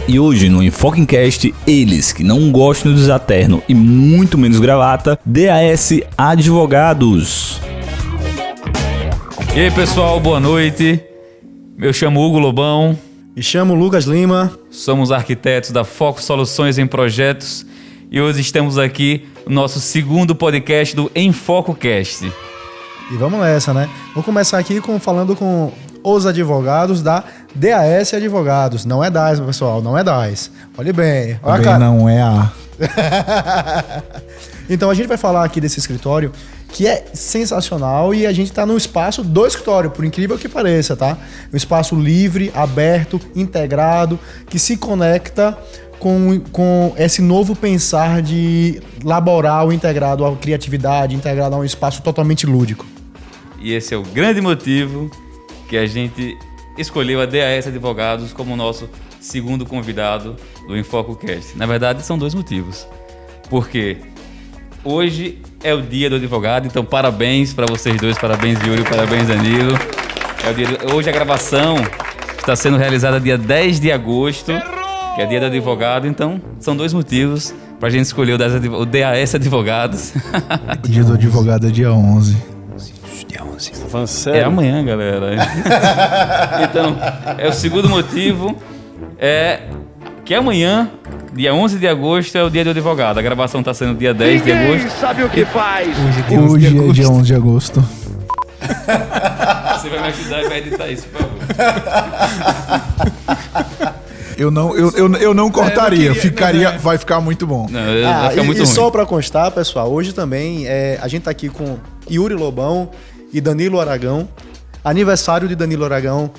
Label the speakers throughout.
Speaker 1: E hoje no Enfoquecast, eles que não gostam de usar terno e muito menos gravata, DAS Advogados.
Speaker 2: E aí pessoal, boa noite. Eu chamo Hugo Lobão.
Speaker 3: Me chamo Lucas Lima.
Speaker 2: Somos arquitetos da Foco Soluções em Projetos e hoje estamos aqui no nosso segundo podcast do EnfocoCast.
Speaker 3: E vamos nessa, né? Vou começar aqui falando com os advogados da DAS Advogados. Não é DAS, pessoal, não é DAS. Olhe bem. Olha
Speaker 4: também não é a...
Speaker 3: Então a gente vai falar aqui desse escritório que é sensacional e a gente está no espaço do escritório, por incrível que pareça, tá? Um espaço livre, aberto, integrado, que se conecta com esse novo pensar de laboral integrado à criatividade, integrado a um espaço totalmente lúdico.
Speaker 2: E esse é o grande motivo que a gente escolheu a DAS Advogados como nosso segundo convidado do EnfocoCast. Na verdade, são dois motivos. Porque hoje é o dia do advogado, então parabéns para vocês dois, parabéns Yuri, parabéns Danilo. Hoje a gravação está sendo realizada dia 10 de agosto, que é dia do advogado, então são dois motivos para a gente escolher o DAS Advogados.
Speaker 4: O dia do advogado é dia 11.
Speaker 2: Dia 11. É amanhã, galera. Então, é o segundo motivo, que amanhã, dia 11 de agosto, é o dia do advogado. A gravação está sendo dia 10 de agosto.
Speaker 5: Ninguém sabe o que faz.
Speaker 4: Hoje é dia 11 de agosto.
Speaker 2: Você vai me ajudar e vai editar isso, por favor.
Speaker 4: Eu não cortaria, vai ficar muito bom.
Speaker 2: Não, vai ficar muito
Speaker 3: e
Speaker 2: ruim.
Speaker 3: só para constar, pessoal, hoje também a gente tá aqui com Yuri Lobão e Danilo Aragão. Aniversário de Danilo Aragão.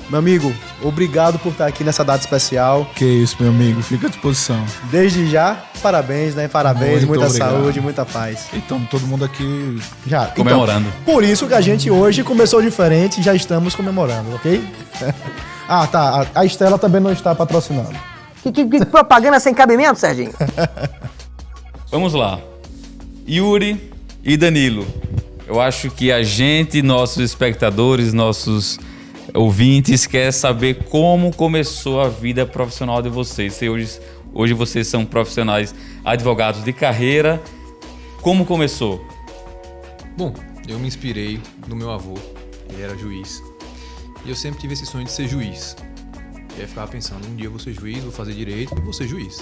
Speaker 3: Meu amigo, obrigado por estar aqui nessa data especial.
Speaker 4: Que isso, meu amigo, fica à disposição.
Speaker 3: Desde já, parabéns, né? Parabéns,
Speaker 4: Muito
Speaker 3: muita
Speaker 4: obrigado.
Speaker 3: Saúde, muita paz.
Speaker 4: Então, todo mundo aqui...
Speaker 3: Já.
Speaker 2: Comemorando.
Speaker 3: Então, por isso que a gente hoje começou diferente e já estamos comemorando, ok? Tá. A Estela também não está patrocinando.
Speaker 5: Que propaganda sem cabimento, Serginho?
Speaker 2: Vamos lá. Yuri e Danilo. Eu acho que a gente, nossos espectadores, nossos ouvintes, quer saber como começou a vida profissional de vocês. Se hoje vocês são profissionais advogados de carreira. Como começou?
Speaker 6: Bom, eu me inspirei no meu avô, ele era juiz. E eu sempre tive esse sonho de ser juiz. E aí eu ficava pensando, um dia eu vou ser juiz, vou fazer direito e vou ser juiz.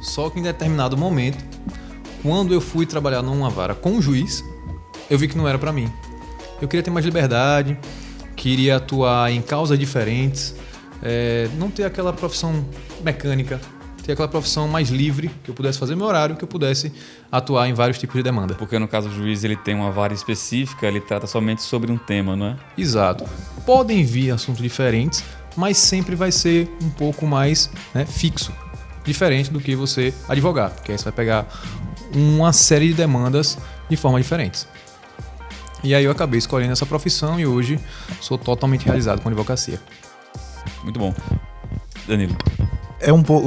Speaker 6: Só que em determinado momento, quando eu fui trabalhar numa vara com um juiz, eu vi que não era pra mim. Eu queria ter mais liberdade, queria atuar em causas diferentes, não ter aquela profissão mecânica, ter aquela profissão mais livre, que eu pudesse fazer meu horário, que eu pudesse atuar em vários tipos de demanda.
Speaker 2: Porque no caso o juiz ele tem uma vara específica, ele trata somente sobre um tema, não é?
Speaker 6: Exato. Podem vir assuntos diferentes, mas sempre vai ser um pouco mais fixo, diferente do que você advogar, porque aí você vai pegar uma série de demandas de formas diferentes. E aí eu acabei escolhendo essa profissão e hoje sou totalmente realizado com a advocacia.
Speaker 2: Muito bom. Danilo.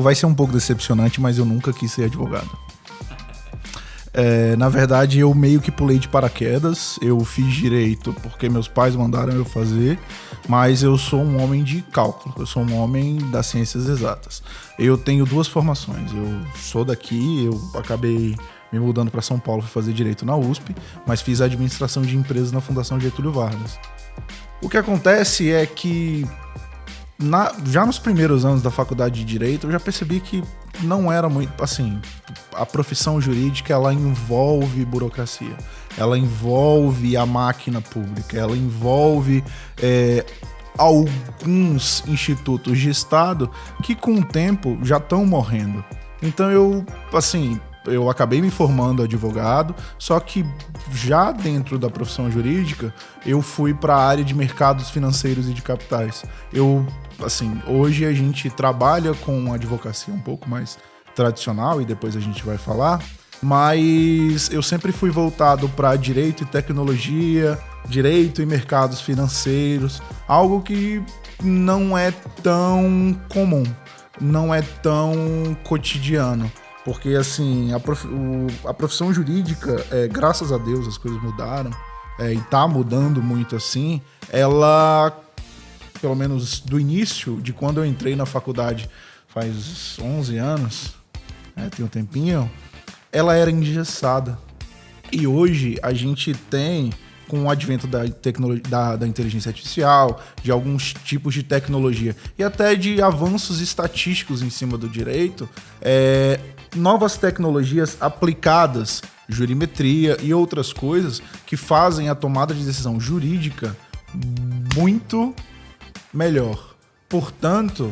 Speaker 4: Vai ser um pouco decepcionante, mas eu nunca quis ser advogado. Na verdade, eu meio que pulei de paraquedas. Eu fiz direito porque meus pais mandaram eu fazer, mas eu sou um homem de cálculo, eu sou um homem das ciências exatas. Eu tenho duas formações, eu sou daqui, eu acabei me mudando para São Paulo para fazer direito na USP, mas fiz administração de empresas na Fundação Getúlio Vargas. O que acontece é que já nos primeiros anos da faculdade de Direito, eu já percebi que não era muito, assim, a profissão jurídica, ela envolve burocracia, ela envolve a máquina pública, ela envolve alguns institutos de Estado que com o tempo já estão morrendo. Então eu acabei me formando advogado, só que já dentro da profissão jurídica, eu fui para a área de mercados financeiros e de capitais. Hoje a gente trabalha com advocacia um pouco mais tradicional, e depois a gente vai falar, mas eu sempre fui voltado para direito e tecnologia, direito e mercados financeiros, algo que não é tão comum, não é tão cotidiano. Porque, assim, a profissão jurídica, graças a Deus, as coisas mudaram, e tá mudando muito assim, ela pelo menos do início, de quando eu entrei na faculdade faz 11 anos, tem um tempinho, ela era engessada. E hoje a gente tem, com o advento da tecnologia, da inteligência artificial, de alguns tipos de tecnologia e até de avanços estatísticos em cima do direito, novas tecnologias aplicadas, jurimetria e outras coisas que fazem a tomada de decisão jurídica muito melhor. Portanto,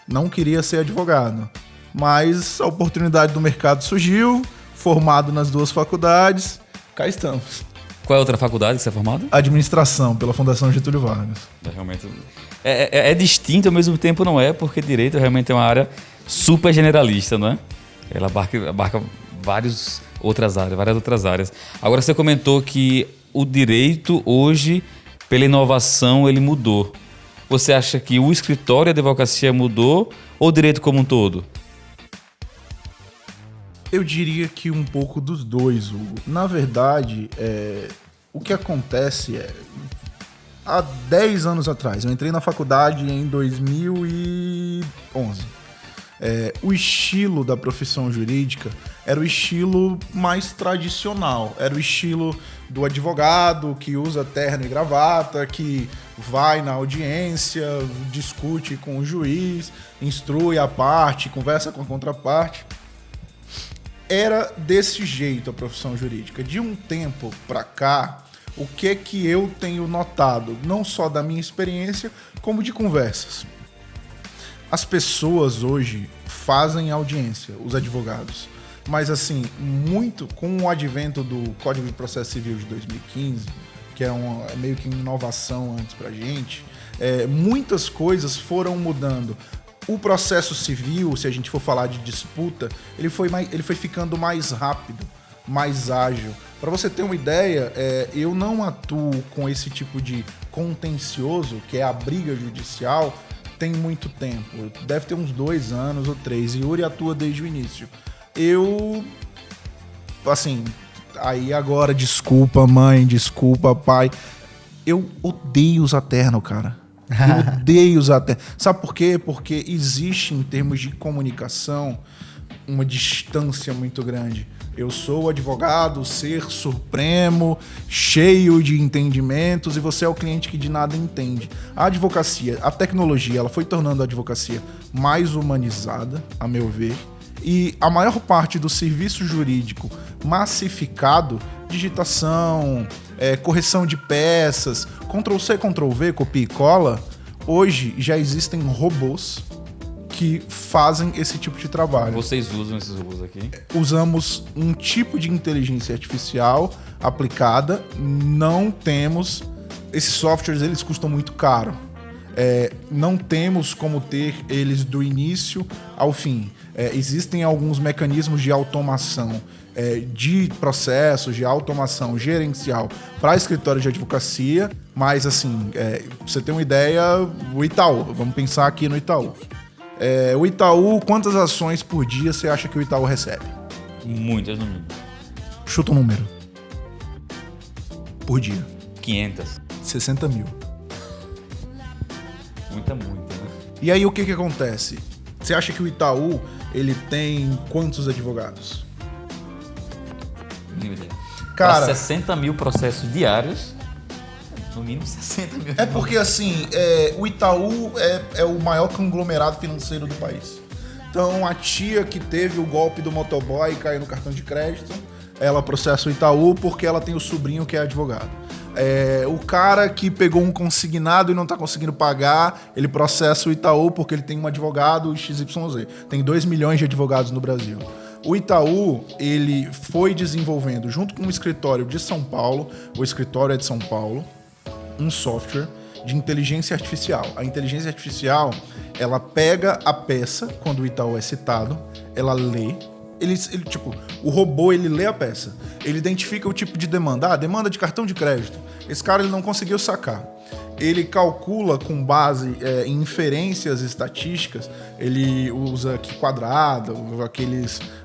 Speaker 4: não queria ser advogado, mas a oportunidade do mercado surgiu, formado nas duas faculdades, cá estamos.
Speaker 2: Qual é a outra faculdade que você é formado?
Speaker 4: Administração, pela Fundação Getúlio Vargas.
Speaker 2: Realmente é distinto, ao mesmo tempo não é, porque direito realmente é uma área super generalista, não é? Ela abarca várias outras áreas. Agora, você comentou que o direito hoje, pela inovação, ele mudou. Você acha que o escritório e a advocacia mudou ou o direito como um todo?
Speaker 4: Eu diria que um pouco dos dois, Hugo. Na verdade, o que acontece há 10 anos atrás, eu entrei na faculdade em 2011. O estilo da profissão jurídica era o estilo mais tradicional. Era o estilo do advogado que usa terno e gravata, que vai na audiência, discute com o juiz, instrui a parte, conversa com a contraparte. Era desse jeito a profissão jurídica. De um tempo para cá, o que eu tenho notado, não só da minha experiência, como de conversas. As pessoas hoje fazem audiência, os advogados. Mas assim, muito com o advento do Código de Processo Civil de 2015, que é meio que uma inovação antes pra gente, muitas coisas foram mudando. O processo civil, se a gente for falar de disputa, ele foi ficando mais rápido, mais ágil. Para você ter uma ideia, eu não atuo com esse tipo de contencioso, que é a briga judicial, tem muito tempo. Deve ter uns 2 anos ou 3. E Yuri atua desde o início. Eu, assim, aí agora, desculpa mãe, desculpa pai, eu odeio usar terno, cara. Eu odeio usar terno. Sabe por quê? Porque existe, em termos de comunicação, uma distância muito grande. Eu sou o advogado, ser supremo, cheio de entendimentos, e você é o cliente que de nada entende. A advocacia, a tecnologia, ela foi tornando a advocacia mais humanizada, a meu ver, e a maior parte do serviço jurídico massificado, digitação, correção de peças, Ctrl-C, Ctrl-V, copia e cola, hoje já existem robôs que fazem esse tipo de trabalho.
Speaker 2: Vocês usam esses robôs aqui?
Speaker 4: Usamos um tipo de inteligência artificial aplicada, não temos... Esses softwares, eles custam muito caro. Não temos como ter eles do início ao fim. Existem alguns mecanismos de automação, de processos, de automação gerencial para escritório de advocacia, mas assim, pra você ter uma ideia, o Itaú, vamos pensar aqui no Itaú. O Itaú, quantas ações por dia você acha que o Itaú recebe?
Speaker 2: Muitas, no mínimo.
Speaker 4: Chuta um número. Por dia.
Speaker 2: 500.
Speaker 4: 60 mil.
Speaker 2: Muita, né?
Speaker 4: E aí o que acontece? Você acha que o Itaú, ele tem quantos advogados?
Speaker 2: Cara, para 60 mil processos diários, no mínimo 60 mil.
Speaker 4: Porque assim, o Itaú é o maior conglomerado financeiro do país. Então a tia que teve o golpe do motoboy e caiu no cartão de crédito, ela processa o Itaú porque ela tem o sobrinho que é advogado. O cara que pegou um consignado e não está conseguindo pagar, ele processa o Itaú porque ele tem um advogado XYZ. Tem 2 milhões de advogados no Brasil. O Itaú, ele foi desenvolvendo, junto com o escritório de São Paulo, o escritório é de São Paulo, um software de inteligência artificial. A inteligência artificial, ela pega a peça, quando o Itaú é citado, ela lê, o robô, ele lê a peça, ele identifica o tipo de demanda, demanda de cartão de crédito. Esse cara, ele não conseguiu sacar. ele calcula com base em inferências estatísticas, ele usa aqui quadrado,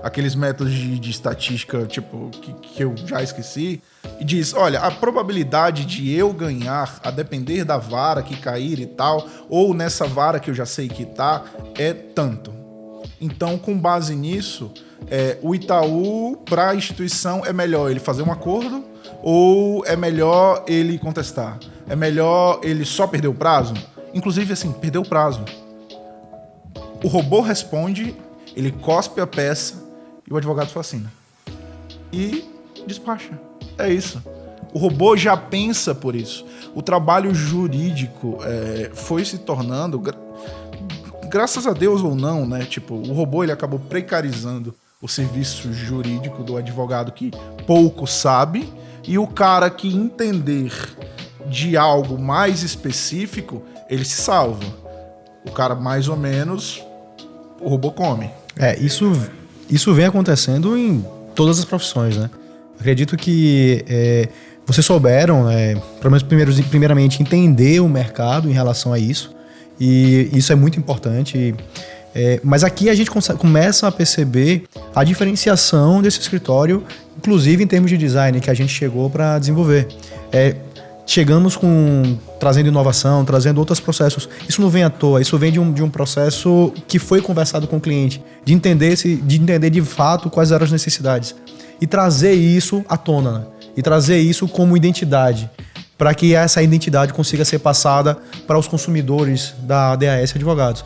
Speaker 4: aqueles métodos de estatística tipo que eu já esqueci, e diz, olha, a probabilidade de eu ganhar, a depender da vara que cair e tal, ou nessa vara que eu já sei que tá, é tanto. Então, com base nisso, o Itaú, para a instituição, é melhor ele fazer um acordo ou é melhor ele contestar? É melhor ele só perder o prazo? Inclusive, assim, perder o prazo. O robô responde, ele cospe a peça e o advogado só assina. E despacha. É isso. O robô já pensa por isso. O trabalho jurídico foi se tornando, graças a Deus ou não, né? Tipo, o robô ele acabou precarizando o serviço jurídico do advogado que pouco sabe, e o cara que entender de algo mais específico, ele se salva. O cara mais ou menos, o robô come.
Speaker 3: Isso vem acontecendo em todas as profissões, né? Acredito que vocês souberam, pelo menos primeiramente, entender o mercado em relação a isso. E isso é muito importante. Mas aqui a gente começa a perceber a diferenciação desse escritório, inclusive em termos de design, que a gente chegou para desenvolver. Chegamos trazendo inovação, trazendo outros processos. Isso não vem à toa, isso vem de um processo que foi conversado com o cliente, de entender de fato quais eram as necessidades. E trazer isso à tona, né? E trazer isso como identidade, para que essa identidade consiga ser passada para os consumidores da DAS Advogados.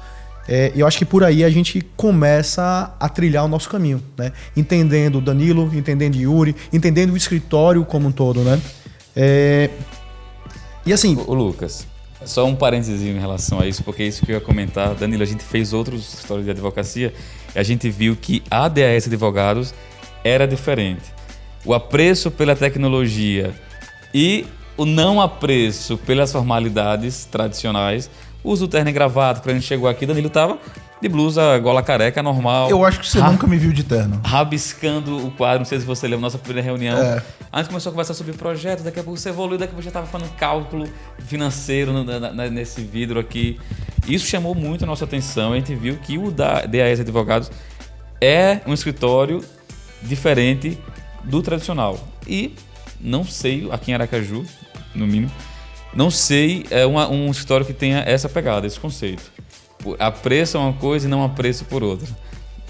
Speaker 3: Eu acho que por aí a gente começa a trilhar o nosso caminho, né? Entendendo o Danilo, entendendo o Yuri, entendendo o escritório como um todo, né? E assim...
Speaker 2: Ô Lucas, só um parênteses em relação a isso, porque é isso que eu ia comentar. Danilo, a gente fez outros escritórios de advocacia e a gente viu que a DAS Advogados era diferente. O apreço pela tecnologia e o não apreço pelas formalidades tradicionais. Uso terno e gravata. Quando a gente chegou aqui, Danilo tava de blusa, gola careca, normal.
Speaker 4: Eu acho que você nunca me viu de terno.
Speaker 2: Rabiscando o quadro, não sei se você lembra, nossa primeira reunião. A gente começou a conversar sobre projetos, daqui a pouco você evoluiu, daqui a pouco já estava falando cálculo financeiro nesse vidro aqui. Isso chamou muito a nossa atenção. A gente viu que o da DAS Advogados é um escritório diferente do tradicional. E não sei, aqui em Aracaju, no mínimo, não sei um escritório que tenha essa pegada, esse conceito. Apreço uma coisa e não apreço por outra.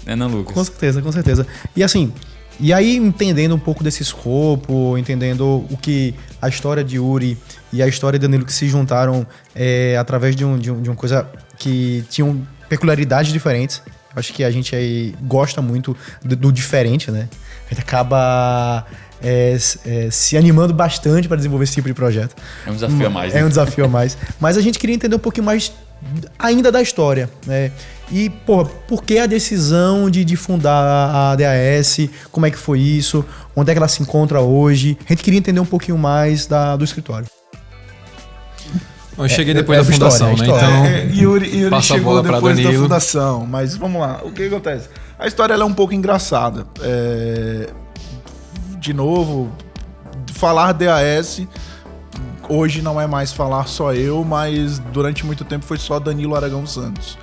Speaker 2: Não, Lucas?
Speaker 3: Com certeza. E assim, e aí entendendo um pouco desse escopo, entendendo o que a história de Yuri e a história de Danilo que se juntaram através de uma coisa que tinham peculiaridades diferentes. Acho que a gente aí gosta muito do diferente, né? A gente acaba se animando bastante para desenvolver esse tipo de projeto.
Speaker 2: É um desafio a mais.
Speaker 3: É um desafio a mais. Mas a gente queria entender um pouquinho mais ainda da história, né? E, por que a decisão de fundar a DAS? Como é que foi isso? Onde é que ela se encontra hoje? A gente queria entender um pouquinho mais do escritório.
Speaker 6: Eu cheguei depois da fundação, né? Então,
Speaker 4: Yuri
Speaker 6: passa a
Speaker 4: chegou
Speaker 6: bola pra
Speaker 4: depois da
Speaker 6: Danilo.
Speaker 4: fundação, mas vamos lá. O que acontece? A história ela é um pouco engraçada. De novo, falar DAS hoje não é mais falar só eu, mas durante muito tempo foi só Danilo Aragão Santos.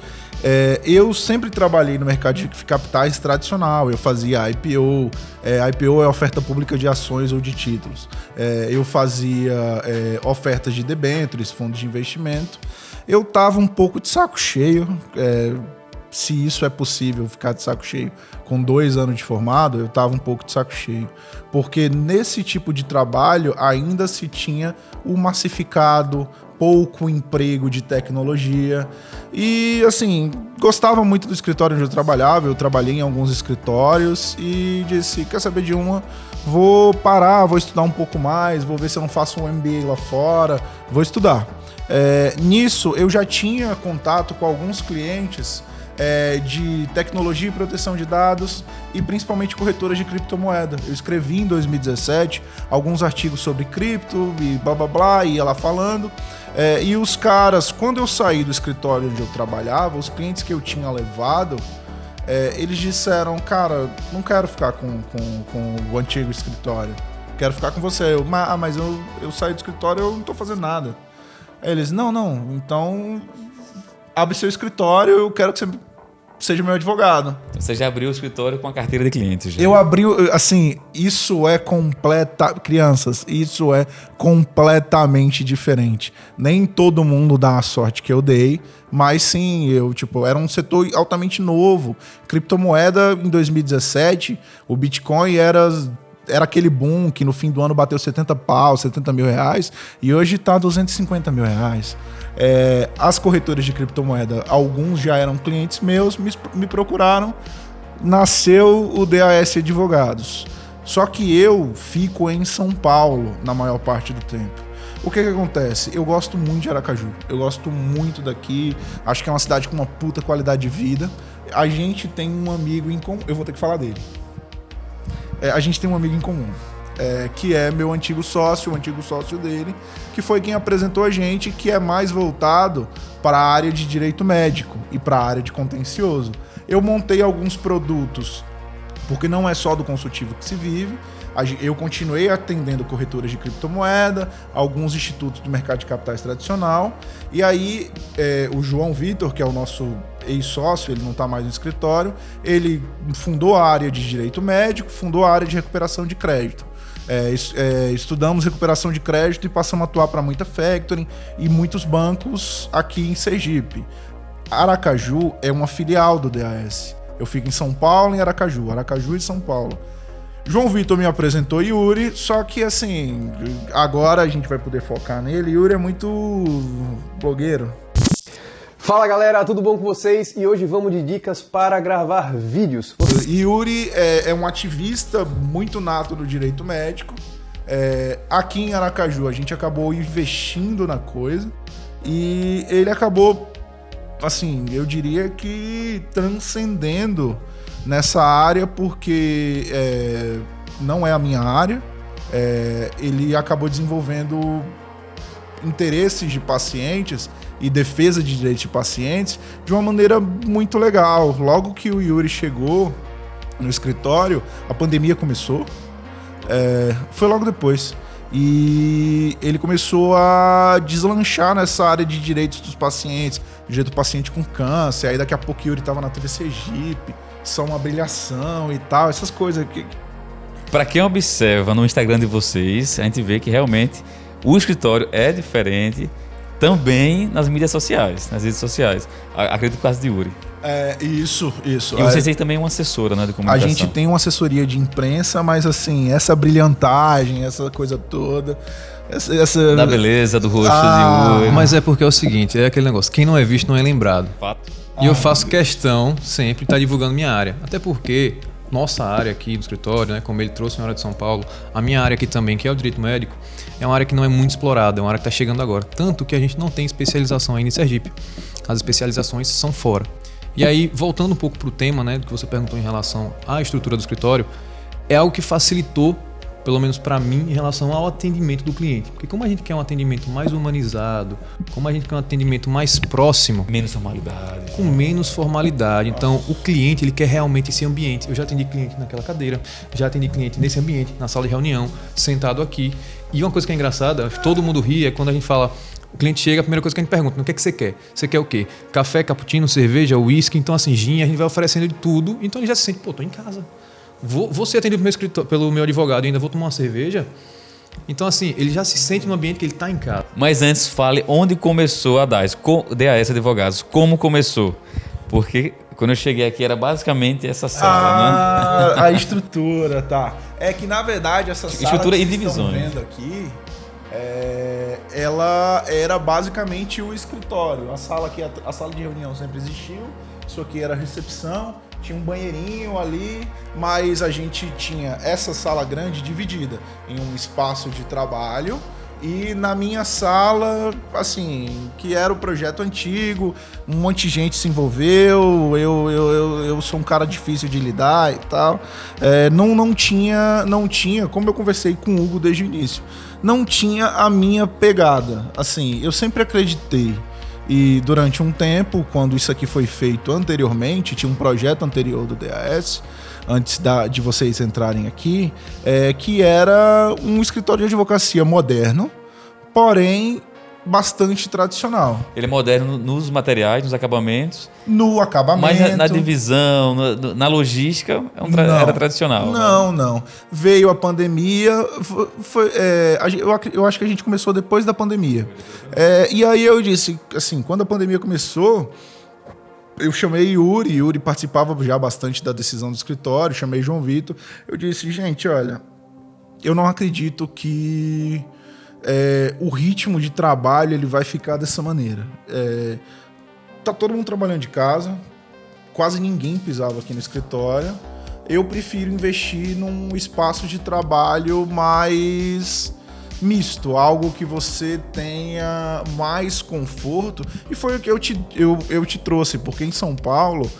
Speaker 4: Eu sempre trabalhei no mercado de capitais tradicional, eu fazia IPO, IPO é oferta pública de ações ou de títulos. Eu fazia ofertas de debêntures, fundos de investimento. Eu tava um pouco de saco cheio, se isso é possível, ficar de saco cheio com 2 anos de formado, eu tava um pouco de saco cheio. Porque nesse tipo de trabalho ainda se tinha o massificado, pouco emprego de tecnologia. E, assim, gostava muito do escritório onde eu trabalhava. Eu trabalhei em alguns escritórios e disse, quer saber de uma? Vou parar, vou estudar um pouco mais, vou ver se eu não faço um MBA lá fora, vou estudar. Nisso, eu já tinha contato com alguns clientes de tecnologia e proteção de dados e principalmente corretoras de criptomoeda. Eu escrevi em 2017 alguns artigos sobre cripto e blá blá blá, ia lá falando. E os caras, quando eu saí do escritório onde eu trabalhava, os clientes que eu tinha levado, eles disseram, cara, não quero ficar com o antigo escritório, quero ficar com você. Mas eu saí do escritório e eu não tô fazendo nada. Aí eles, não, então abre seu escritório, eu quero que você seja meu advogado.
Speaker 2: Você já abriu o escritório com a carteira de clientes. Já.
Speaker 4: Eu abri, assim, isso é crianças, isso é completamente diferente. Nem todo mundo dá a sorte que eu dei, mas sim, era um setor altamente novo. Criptomoeda, em 2017, o Bitcoin era aquele boom que no fim do ano bateu 70 mil reais, e hoje tá 250 mil reais. As corretoras de criptomoeda, alguns já eram clientes meus, me procuraram, nasceu o DAS Advogados. Só que eu fico em São Paulo na maior parte do tempo. O que acontece? Eu gosto muito de Aracaju, eu gosto muito daqui, acho que é uma cidade com uma puta qualidade de vida. A gente tem um amigo em comum, eu vou ter que falar dele. A gente tem um amigo em comum, que é meu antigo sócio, o antigo sócio dele, que foi quem apresentou a gente, que é mais voltado para a área de direito médico e para a área de contencioso. Eu montei alguns produtos, porque não é só do consultivo que se vive. Eu continuei atendendo corretoras de criptomoeda, alguns institutos do mercado de capitais tradicional, e aí o João Vitor, que é o nosso ex-sócio, ele não está mais no escritório, ele fundou a área de direito médico, fundou a área de recuperação de crédito. Estudamos recuperação de crédito e passamos a atuar para muita factoring e muitos bancos aqui em Sergipe. Aracaju é uma filial do DAS. Eu fico em São Paulo, em Aracaju e São Paulo. João Vitor me apresentou Yuri, só que assim, agora a gente vai poder focar nele. Yuri é muito blogueiro.
Speaker 7: Fala galera, tudo bom com vocês? E hoje vamos de dicas para gravar vídeos.
Speaker 4: Yuri é um ativista muito nato do direito médico. Aqui em Aracaju a gente acabou investindo na coisa e ele acabou, assim, eu diria que transcendendo nessa área, porque não é a minha área. Ele acabou desenvolvendo interesses de pacientes e defesa de direitos de pacientes de uma maneira muito legal. Logo que o Yuri chegou no escritório, a pandemia começou, foi logo depois, e ele começou a deslanchar nessa área de direitos dos pacientes, direito do paciente com câncer. Aí daqui a pouco o Yuri estava na TV Sergipe, só uma brilhação e tal, essas coisas que...
Speaker 2: Para quem observa no Instagram de vocês, a gente vê que realmente o escritório é diferente também nas mídias sociais, nas redes sociais. Acredito no caso de Yuri.
Speaker 4: Isso.
Speaker 2: E vocês têm também uma assessora, né, de comunicação.
Speaker 4: A gente tem uma assessoria de imprensa, mas assim, essa brilhantagem, essa coisa toda...
Speaker 2: Da beleza do rosto de Yuri.
Speaker 6: Mas é porque é o seguinte, é aquele negócio, quem não é visto não é lembrado.
Speaker 2: Fato.
Speaker 6: E eu faço questão sempre de estar divulgando minha área. Até porque nossa área aqui do escritório, né, como ele trouxe na hora de São Paulo, a minha área aqui também, que é o direito médico, é uma área que não é muito explorada, é uma área que está chegando agora. Tanto que a gente não tem especialização ainda em Sergipe. As especializações são fora. E aí, voltando um pouco para o tema, né, do que você perguntou em relação à estrutura do escritório, é algo que facilitou, pelo menos para mim, em relação ao atendimento do cliente. Porque como a gente quer um atendimento mais humanizado, como a gente quer um atendimento mais próximo...
Speaker 2: Menos formalidade.
Speaker 6: Com menos formalidade. Então, o cliente, ele quer realmente esse ambiente. Eu já atendi cliente naquela cadeira, já atendi cliente nesse ambiente, na sala de reunião, sentado aqui. E uma coisa que é engraçada, todo mundo ri, é quando a gente fala... O cliente chega, a primeira coisa que a gente pergunta, o que é que você quer? Você quer o quê? Café, cappuccino, cerveja, uísque, então assim, gin, a gente vai oferecendo de tudo. Então ele já se sente, pô, tô em casa. Vou ser atendido pelo meu advogado e ainda vou tomar uma cerveja. Então assim, ele já se sente no ambiente que ele tá em casa.
Speaker 2: Mas antes, fale onde começou a DAS Advogados. Como começou? Porque quando eu cheguei aqui era basicamente essa sala, né?
Speaker 4: A estrutura, tá. É que na verdade essa sala
Speaker 2: estrutura
Speaker 4: que
Speaker 2: e
Speaker 4: vocês estão
Speaker 2: divisões.
Speaker 4: vendo aqui, ela era basicamente o escritório. A sala de reunião sempre existiu. Isso aqui era a recepção, tinha um banheirinho ali, mas a gente tinha essa sala grande dividida em um espaço de trabalho. E na minha sala, assim, que era o projeto antigo, um monte de gente se envolveu, eu sou um cara difícil de lidar e tal. Não tinha, como eu conversei com o Hugo desde o início, não tinha a minha pegada. Assim, eu sempre acreditei. E durante um tempo, quando isso aqui foi feito anteriormente, tinha um projeto anterior do DAS, antes de vocês entrarem aqui, que era um escritório de advocacia moderno, porém bastante tradicional.
Speaker 2: Ele é moderno nos materiais, nos acabamentos,
Speaker 4: No acabamento.
Speaker 2: mas na divisão, na logística, era tradicional.
Speaker 4: Não. Veio a pandemia, eu acho que a gente começou depois da pandemia. E aí eu disse, assim, quando a pandemia começou, eu chamei Yuri participava já bastante da decisão do escritório, chamei João Vitor, eu disse, gente, olha, eu não acredito que o ritmo de trabalho ele vai ficar dessa maneira. Tá todo mundo trabalhando de casa, quase ninguém pisava aqui no escritório. Eu prefiro investir num espaço de trabalho mais misto, algo que você tenha mais conforto. E foi o que eu te trouxe, porque em São Paulo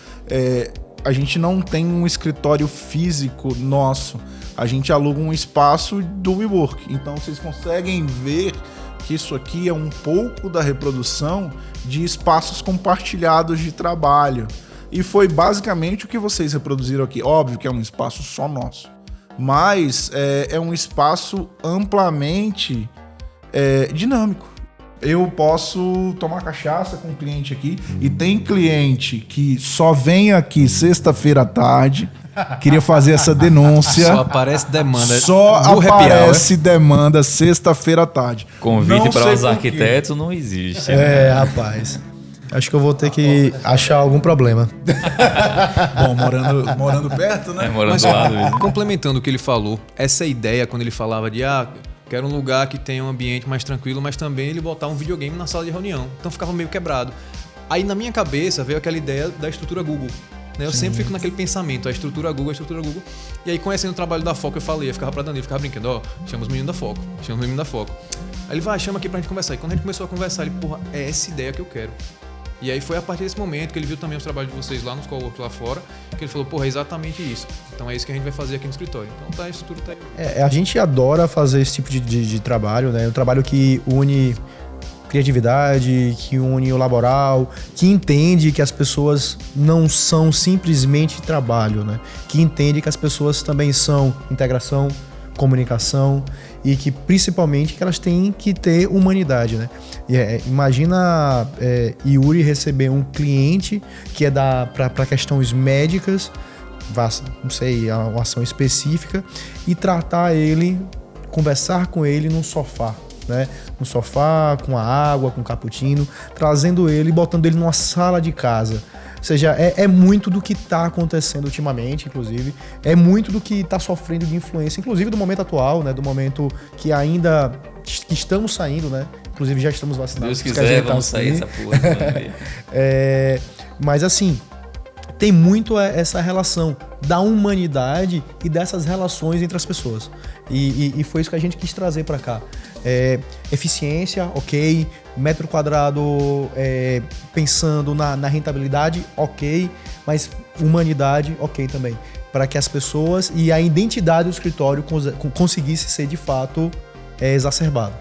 Speaker 4: a gente não tem um escritório físico nosso. A gente aluga um espaço do WeWork. Então vocês conseguem ver que isso aqui é um pouco da reprodução de espaços compartilhados de trabalho. E foi basicamente o que vocês reproduziram aqui. Óbvio que é um espaço só nosso. Mas é um espaço amplamente dinâmico. Eu posso tomar cachaça com um cliente aqui e tem cliente que só vem aqui sexta-feira à tarde. Queria fazer essa denúncia.
Speaker 6: Só aparece demanda.
Speaker 4: Só aparece demanda sexta-feira à tarde.
Speaker 2: Convite
Speaker 4: Não
Speaker 2: para
Speaker 4: sei
Speaker 2: os
Speaker 4: por quê.
Speaker 2: arquitetos não existe.
Speaker 3: Rapaz. Acho que eu vou ter que achar algum problema.
Speaker 4: Bom, morando perto, né?
Speaker 2: Morando
Speaker 6: Mas
Speaker 2: do lado mesmo.
Speaker 6: complementando o que ele falou, essa ideia quando ele falava de quero um lugar que tenha um ambiente mais tranquilo, mas também ele botar um videogame na sala de reunião. Então ficava meio quebrado. Aí na minha cabeça veio aquela ideia da estrutura Google. Né? Eu sempre fico naquele pensamento, a estrutura Google. E aí conhecendo o trabalho da Foco, eu ficava pra Danilo, ficava brincando, chama os meninos da Foco. Aí ele chama aqui pra gente conversar. E quando a gente começou a conversar, ele, é essa ideia que eu quero. E aí foi a partir desse momento que ele viu também os trabalhos de vocês lá nos coworks lá fora, que ele falou, é exatamente isso. Então é isso que a gente vai fazer aqui no escritório. Então a estrutura tá aí.
Speaker 3: A gente adora fazer esse tipo de trabalho, né? Um trabalho que une criatividade, que une o laboral, que entende que as pessoas não são simplesmente trabalho, né? Que entende que as pessoas também são integração, comunicação e que principalmente que elas têm que ter humanidade, né? Imagina Yuri receber um cliente que é para questões médicas, não sei, uma ação específica, e tratar ele, conversar com ele num sofá, né? No sofá, com a água, com o cappuccino, trazendo ele, botando ele numa sala de casa. Ou seja, é muito do que está acontecendo ultimamente, inclusive. É muito do que está sofrendo de influência, inclusive do momento atual, né? Do momento que ainda que estamos saindo, né? Inclusive já estamos vacinados.
Speaker 2: Deus quiser, vamos sair dessa porra.
Speaker 3: Mas assim, tem muito essa relação da humanidade e dessas relações entre as pessoas. E foi isso que a gente quis trazer para cá. Eficiência, ok. Metro quadrado, pensando na rentabilidade, ok. Mas humanidade, ok também. Para que as pessoas e a identidade do escritório conseguisse ser de fato exacerbada.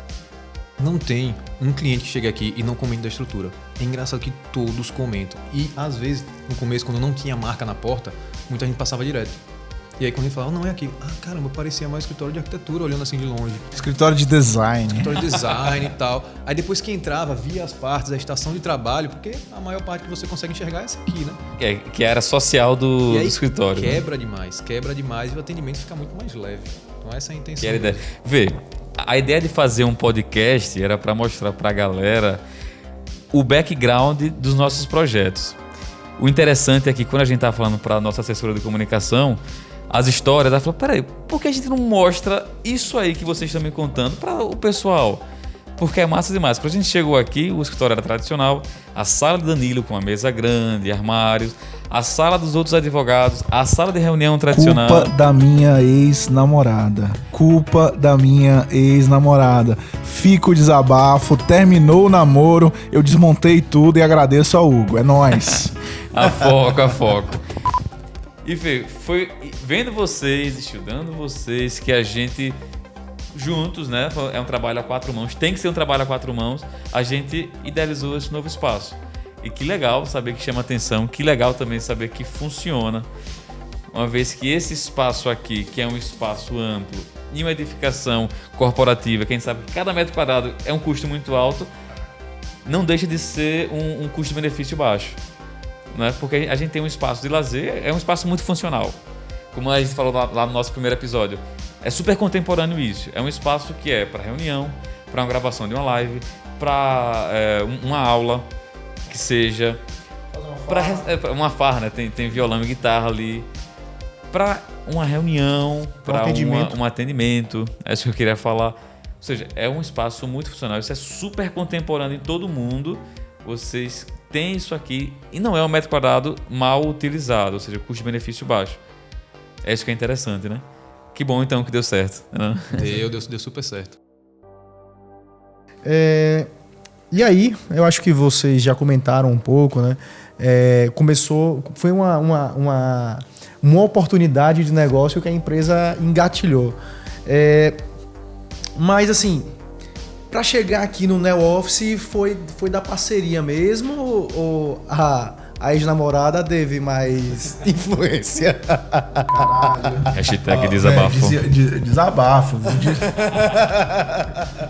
Speaker 6: Não tem um cliente que chega aqui e não comenta da estrutura. É engraçado que todos comentam. E às vezes, no começo, quando não tinha marca na porta, muita gente passava direto. E aí quando ele falava, não é aqui. Caramba, parecia mais escritório de arquitetura, olhando assim de longe.
Speaker 4: Escritório de design.
Speaker 6: Escritório de design e tal. Aí depois que entrava, via as partes, a estação de trabalho, porque a maior parte que você consegue enxergar é essa aqui, né?
Speaker 2: Que era social do escritório.
Speaker 6: Quebra demais e o atendimento fica muito mais leve. Então essa é a intenção.
Speaker 2: Que era a ideia. Vê, a ideia de fazer um podcast era para mostrar pra galera o background dos nossos projetos. O interessante é que quando a gente tá falando pra nossa assessora de comunicação, as histórias, ela falou, peraí, por que a gente não mostra isso aí que vocês estão me contando para o pessoal? Porque é massa demais. Quando a gente chegou aqui, o escritório era tradicional, a sala de Danilo com uma mesa grande, armários, a sala dos outros advogados, a sala de reunião tradicional.
Speaker 4: Culpa da minha ex-namorada. Fica o desabafo, terminou o namoro, eu desmontei tudo e agradeço ao Hugo. É nóis.
Speaker 2: A foco. E foi vendo vocês, estudando vocês, que a gente, juntos, né? É um trabalho a quatro mãos, tem que ser um trabalho a quatro mãos. A gente idealizou esse novo espaço. E que legal saber que chama atenção, que legal também saber que funciona. Uma vez que esse espaço aqui, que é um espaço amplo, em uma edificação corporativa, que a gente sabe que cada metro quadrado é um custo muito alto, não deixa de ser um custo-benefício baixo. Né? Porque a gente tem um espaço de lazer, é um espaço muito funcional. Como a gente falou lá no nosso primeiro episódio. É super contemporâneo isso. É um espaço que é para reunião, para uma gravação de uma live, para uma aula, que seja... Para uma farra, né? Tem violão e guitarra ali. Para uma reunião, para um atendimento. É isso que eu queria falar. Ou seja, é um espaço muito funcional. Isso é super contemporâneo em todo mundo. Vocês têm isso aqui e não é um metro quadrado mal utilizado, ou seja, custo-benefício baixo. É isso que é interessante, né? Que bom então que deu certo.
Speaker 6: Deu super certo.
Speaker 3: E aí, eu acho que vocês já comentaram um pouco, né? Foi uma oportunidade de negócio que a empresa engatilhou. Mas assim, para chegar aqui no Neo Office foi da parceria mesmo ou a ex-namorada teve mais influência?
Speaker 4: Caralho.
Speaker 2: Hashtag desabafo.
Speaker 4: Desabafo.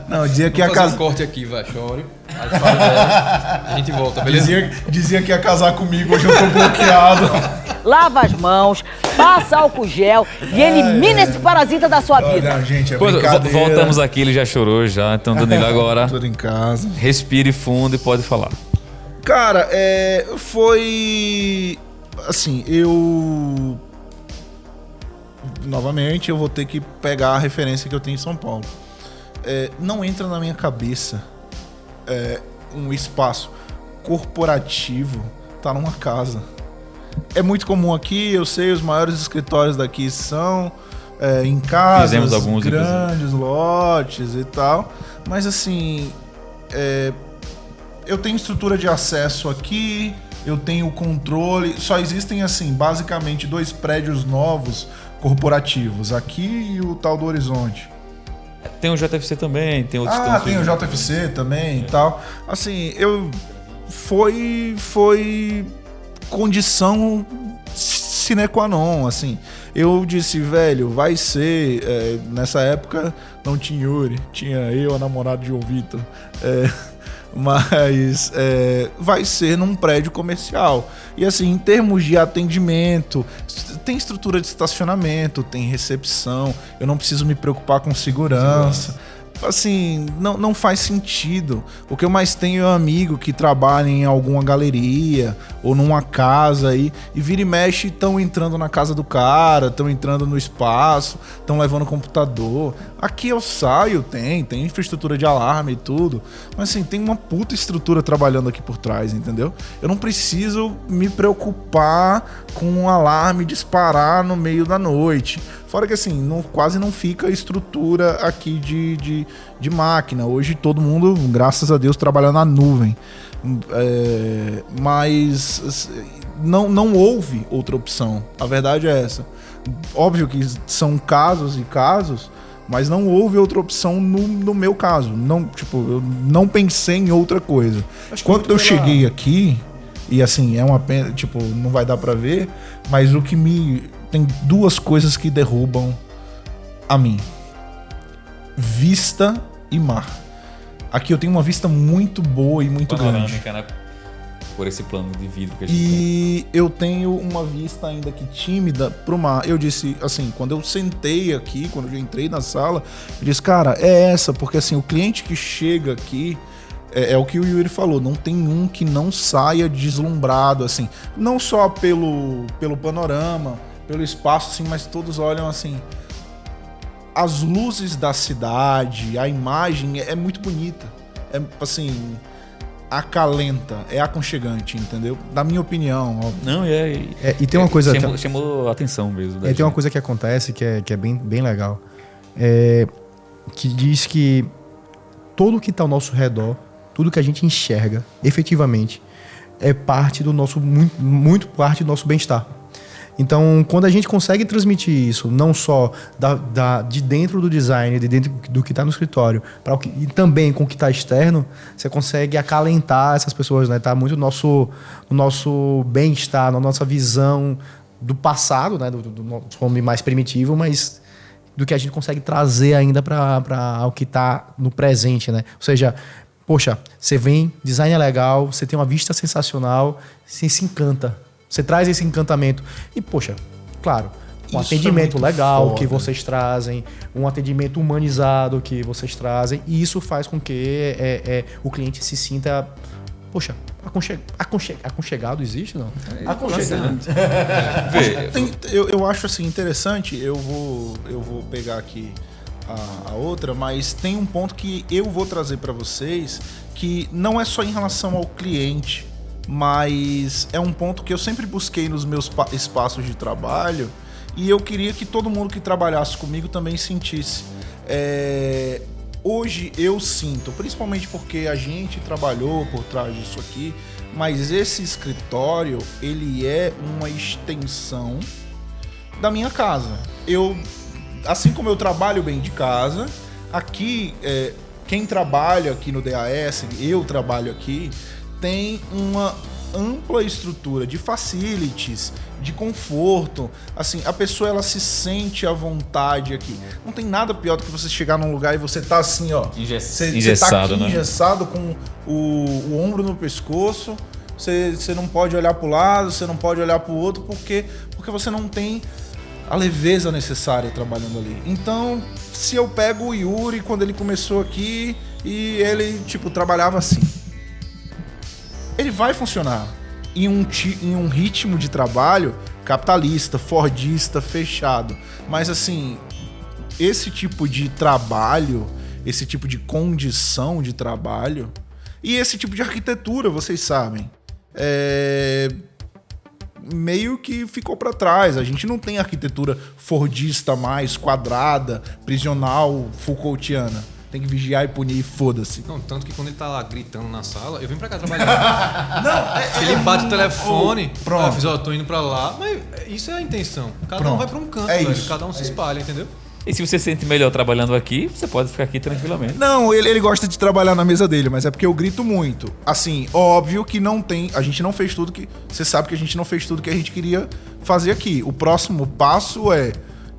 Speaker 4: Não, dizia que ia
Speaker 6: casar.
Speaker 4: casar.
Speaker 6: Um corte aqui, vai, chore. Aí fala dela, a gente volta, beleza?
Speaker 4: Dizia que ia casar comigo, hoje eu tô bloqueado.
Speaker 5: Lava as mãos, passa álcool gel e elimina esse parasita da sua vida.
Speaker 4: Não, gente,
Speaker 2: Pô,
Speaker 4: brincadeira.
Speaker 2: voltamos aqui, ele já chorou já. Então, Danilo, agora
Speaker 4: Tudo em casa.
Speaker 2: respire fundo e pode falar.
Speaker 4: Cara, foi... Assim, novamente, eu vou ter que pegar a referência que eu tenho em São Paulo. Não entra na minha cabeça um espaço corporativo tá numa casa. É muito comum aqui, eu sei, os maiores escritórios daqui são em casas,
Speaker 2: Fizemos alguns,
Speaker 4: grandes lotes e tal. Mas assim, eu tenho estrutura de acesso aqui, eu tenho controle. Só existem, assim, basicamente 2 prédios novos corporativos, aqui e o tal do Horizonte.
Speaker 2: Tem o JFC também, tem outros...
Speaker 4: Tem o JFC também e tal. Assim, foi condição sine qua non, assim. Eu disse, velho, vai ser... nessa época não tinha Yuri, tinha eu, a namorada de João Vitor. Mas vai ser num prédio comercial. E assim, em termos de atendimento, tem estrutura de estacionamento, tem recepção, eu não preciso me preocupar com segurança. Assim, não faz sentido. O que eu mais tenho é um amigo que trabalha em alguma galeria ou numa casa aí, e vira e mexe estão entrando na casa do cara, estão entrando no espaço, estão levando computador. Aqui eu saio, tem infraestrutura de alarme e tudo, mas assim, tem uma puta estrutura trabalhando aqui por trás, entendeu? Eu não preciso me preocupar com um alarme disparar no meio da noite. Fora que assim, quase não fica estrutura aqui de máquina. Hoje todo mundo, graças a Deus, trabalha na nuvem. Mas não houve outra opção. A verdade é essa. Óbvio que são casos e casos, mas não houve outra opção no meu caso. Eu não pensei em outra coisa. Quando eu cheguei aqui, e assim, é uma pena, não vai dar pra ver, mas o que tem 2 coisas que derrubam a mim: vista e mar. Aqui eu tenho uma vista muito boa e muito grande.
Speaker 2: Né? Por esse plano de vidro que a gente tem.
Speaker 4: E eu tenho uma vista ainda que tímida pro mar. Eu disse, assim, quando eu sentei aqui, quando eu entrei na sala, eu disse, cara, é essa, porque assim, o cliente que chega aqui, é o que o Yuri falou, não tem um que não saia deslumbrado, assim, não só pelo panorama, pelo espaço, assim, mas todos olham assim, as luzes da cidade, a imagem é muito bonita, assim, acalenta, é aconchegante, entendeu? Na minha opinião, óbvio.
Speaker 2: Não,
Speaker 3: e tem uma coisa...
Speaker 2: Chamou a atenção mesmo.
Speaker 3: Tem uma coisa que acontece que é bem legal, que diz que tudo que está ao nosso redor, tudo que a gente enxerga, efetivamente, é parte do nosso, muito parte do nosso bem-estar. Então, quando a gente consegue transmitir isso, não só de dentro do design, de dentro do que está no escritório, e também com o que está externo, você consegue acalentar essas pessoas, né? Tá muito no nosso bem-estar, na nossa visão do passado, né? Do nosso homem mais primitivo, mas do que a gente consegue trazer ainda para o que está no presente, né? Ou seja, poxa, você vem, design é legal, você tem uma vista sensacional, você se encanta. Você traz esse encantamento. E, poxa, claro, um
Speaker 4: Isso
Speaker 3: atendimento
Speaker 4: é muito
Speaker 3: legal
Speaker 4: foda.
Speaker 3: que vocês trazem, um atendimento humanizado que vocês trazem, e isso faz com que o cliente se sinta, poxa, aconchegado existe, não? Aconchegado.
Speaker 4: Eu acho assim interessante, eu vou pegar aqui a outra, mas tem um ponto que eu vou trazer para vocês que não é só em relação ao cliente, mas é um ponto que eu sempre busquei nos meus espaços de trabalho e eu queria que todo mundo que trabalhasse comigo também sentisse. Hoje eu sinto, principalmente porque a gente trabalhou por trás disso aqui, mas esse escritório, ele é uma extensão da minha casa. Assim como eu trabalho bem de casa, aqui, quem trabalha aqui no DAS, eu trabalho aqui, tem uma ampla estrutura de facilities, de conforto. Assim, a pessoa ela se sente à vontade aqui. Não tem nada pior do que você chegar num lugar e você tá assim, ó. Você tá aqui,
Speaker 2: né?
Speaker 4: engessado com o ombro no pescoço. Você não pode olhar pro lado, você não pode olhar pro outro, porque você não tem a leveza necessária trabalhando ali. Então, se eu pego o Yuri quando ele começou aqui e ele, trabalhava assim, ele vai funcionar em um ritmo de trabalho capitalista, fordista, fechado. Mas assim, esse tipo de trabalho, esse tipo de condição de trabalho e esse tipo de arquitetura, vocês sabem, meio que ficou para trás. A gente não tem arquitetura fordista mais, quadrada, prisional, Foucaultiana. Tem que vigiar e punir e foda-se.
Speaker 6: Não, tanto que quando ele tá lá gritando na sala, eu vim pra cá trabalhar. Ele bate o telefone,
Speaker 4: pronto.
Speaker 6: Eu fiz, ó, tô indo pra lá, mas isso é a intenção. Cada um vai pra um canto,
Speaker 4: É
Speaker 6: velho.
Speaker 4: isso.
Speaker 6: Cada um se espalha, entendeu?
Speaker 2: E se você se sente melhor trabalhando aqui, você pode ficar aqui tranquilamente.
Speaker 4: Não, ele gosta de trabalhar na mesa dele, mas é porque eu grito muito. Assim, óbvio que não tem... A gente não fez tudo que... Você sabe que a gente não fez tudo que a gente queria fazer aqui. O próximo passo é,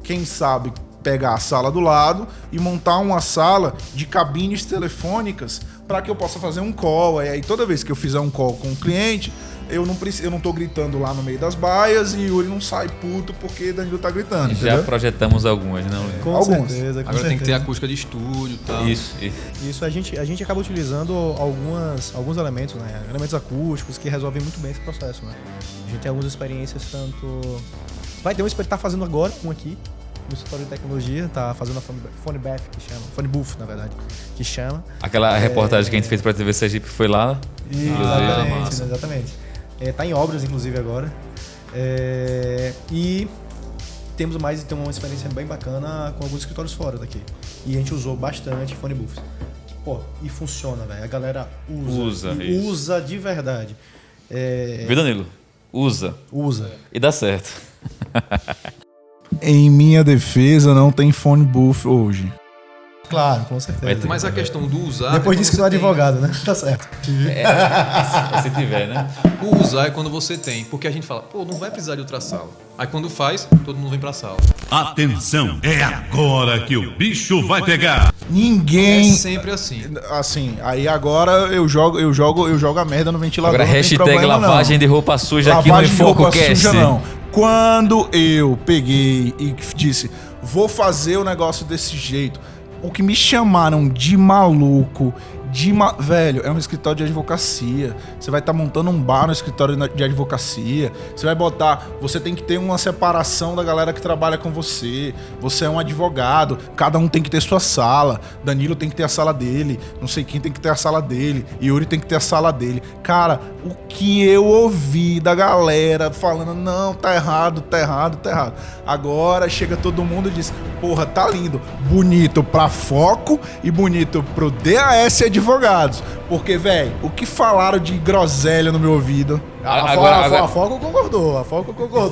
Speaker 4: quem sabe, pegar a sala do lado e montar uma sala de cabines telefônicas para que eu possa fazer um call. E aí toda vez que eu fizer um call com o cliente, eu não tô gritando lá no meio das baias e Yuri não sai puto porque Danilo tá gritando,
Speaker 2: Já
Speaker 4: entendeu?
Speaker 2: projetamos algumas, não?
Speaker 3: Com
Speaker 4: Algumas.
Speaker 3: certeza, com
Speaker 6: Agora tem que ter
Speaker 3: certeza.
Speaker 6: acústica de estúdio e tal.
Speaker 2: Isso.
Speaker 3: A gente acaba utilizando alguns elementos, né? Elementos acústicos que resolvem muito bem esse processo, né? A gente tem algumas experiências, tanto... Vai ter tá fazendo agora um aqui, no escritório de tecnologia, tá fazendo a Phone Booth, que chama. Phone Booth, na verdade, que chama.
Speaker 2: Aquela reportagem que a gente fez pra TV Sergipe foi lá.
Speaker 3: Exatamente. Tá em obras, inclusive, agora. E temos uma experiência bem bacana com alguns escritórios fora daqui. E a gente usou bastante Phone Booth. Pô, e funciona, velho. A galera usa de verdade.
Speaker 2: Viu, Danilo? Usa. E dá certo.
Speaker 4: Em minha defesa, não tem phone booth hoje.
Speaker 3: Claro, com certeza.
Speaker 6: Mas a questão do usar...
Speaker 3: Depois
Speaker 6: é
Speaker 3: disso que sou advogado, né? Tá certo.
Speaker 2: Se tiver, né?
Speaker 6: O usar é quando você tem. Porque a gente fala, pô, não vai precisar de outra sala. Aí quando faz, todo mundo vem pra sala.
Speaker 8: Atenção, é agora que o bicho vai pegar.
Speaker 4: Ninguém...
Speaker 6: É sempre assim.
Speaker 4: Assim, aí agora eu jogo a merda no ventilador.
Speaker 2: Agora,
Speaker 4: não tem
Speaker 2: hashtag
Speaker 4: problema,
Speaker 2: lavagem
Speaker 4: não.
Speaker 2: de roupa suja aqui
Speaker 4: Lavagem
Speaker 2: no
Speaker 4: de roupa
Speaker 2: EnfocoCast.
Speaker 4: suja, não. Quando eu peguei e disse, vou fazer o negócio desse jeito, o que me chamaram de maluco, velho, é um escritório de advocacia. Você vai estar montando um bar no escritório de advocacia. Você tem que ter uma separação da galera que trabalha com você. Você é um advogado, cada um tem que ter sua sala. Danilo tem que ter a sala dele, não sei quem tem que ter a sala dele, Yuri tem que ter a sala dele. Cara, o que eu ouvi da galera falando, não, tá errado. Agora chega todo mundo e diz, porra, tá lindo, bonito pra Foco e bonito pro DAS Advogados. Porque, velho, o que falaram de groselha no meu ouvido?
Speaker 3: A Foco concordou.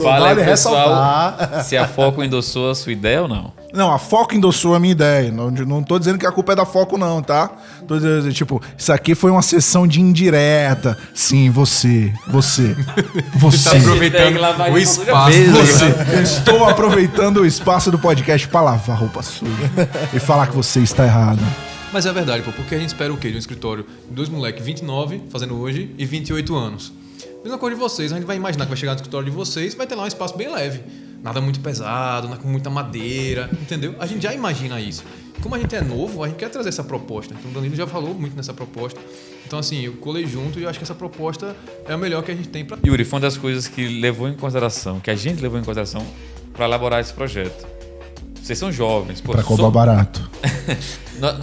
Speaker 2: Vale
Speaker 3: ressaltar.
Speaker 2: pessoal, se a Foco endossou a sua ideia ou não?
Speaker 4: Não, a Foco endossou a minha ideia. Não tô dizendo que a culpa é da Foco, não, tá? Tô dizendo, isso aqui foi uma sessão de indireta. Sim, você.
Speaker 6: Tá aproveitando o espaço.
Speaker 4: Eu estou aproveitando o espaço do podcast para lavar roupa suja e falar que você está errado.
Speaker 6: Mas é verdade, pô, porque a gente espera o quê? De um escritório de 2 moleques, 29, fazendo hoje, e 28 anos. Mesma coisa de vocês, a gente vai imaginar que vai chegar no escritório de vocês, vai ter lá um espaço bem leve. Nada muito pesado, com muita madeira, entendeu? A gente já imagina isso. Como a gente é novo, a gente quer trazer essa proposta. Então o Danilo já falou muito nessa proposta. Então assim, eu colei junto e eu acho que essa proposta é a melhor que a gente tem para...
Speaker 2: Yuri, foi uma das coisas que levou em consideração, que a gente levou em consideração para elaborar esse projeto. Vocês são jovens.
Speaker 4: Para cobrar barato.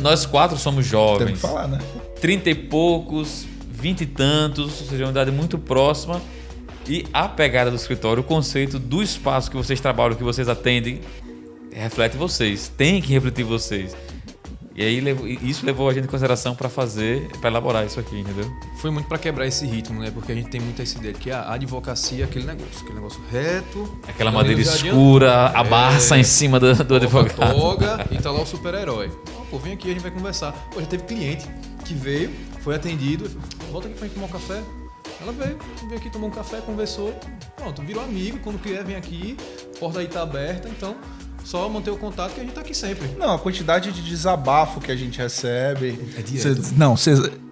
Speaker 2: Nós 4 somos jovens.
Speaker 4: Tem que falar, né?
Speaker 2: 30 e poucos, 20 e tantos, ou seja, uma idade muito próxima. E a pegada do escritório, o conceito do espaço que vocês trabalham, que vocês atendem, reflete vocês, tem que refletir vocês. E aí isso levou a gente em consideração para elaborar isso aqui, entendeu?
Speaker 6: Foi muito para quebrar esse ritmo, né? Porque a gente tem muita essa ideia de que a advocacia é aquele negócio reto.
Speaker 2: Aquela madeira escura, a barça em cima do advogado.
Speaker 6: Toga e tá lá o super-herói. Pô, vem aqui, a gente vai conversar. Pô, já teve cliente que veio, foi atendido, volta aqui pra gente tomar um café. Ela veio aqui, tomou um café, conversou, pronto, virou amigo, quando quiser vem aqui, a porta aí tá aberta, então só manter o contato que a gente tá aqui sempre.
Speaker 4: Não, a quantidade de desabafo que a gente recebe...
Speaker 6: É direto.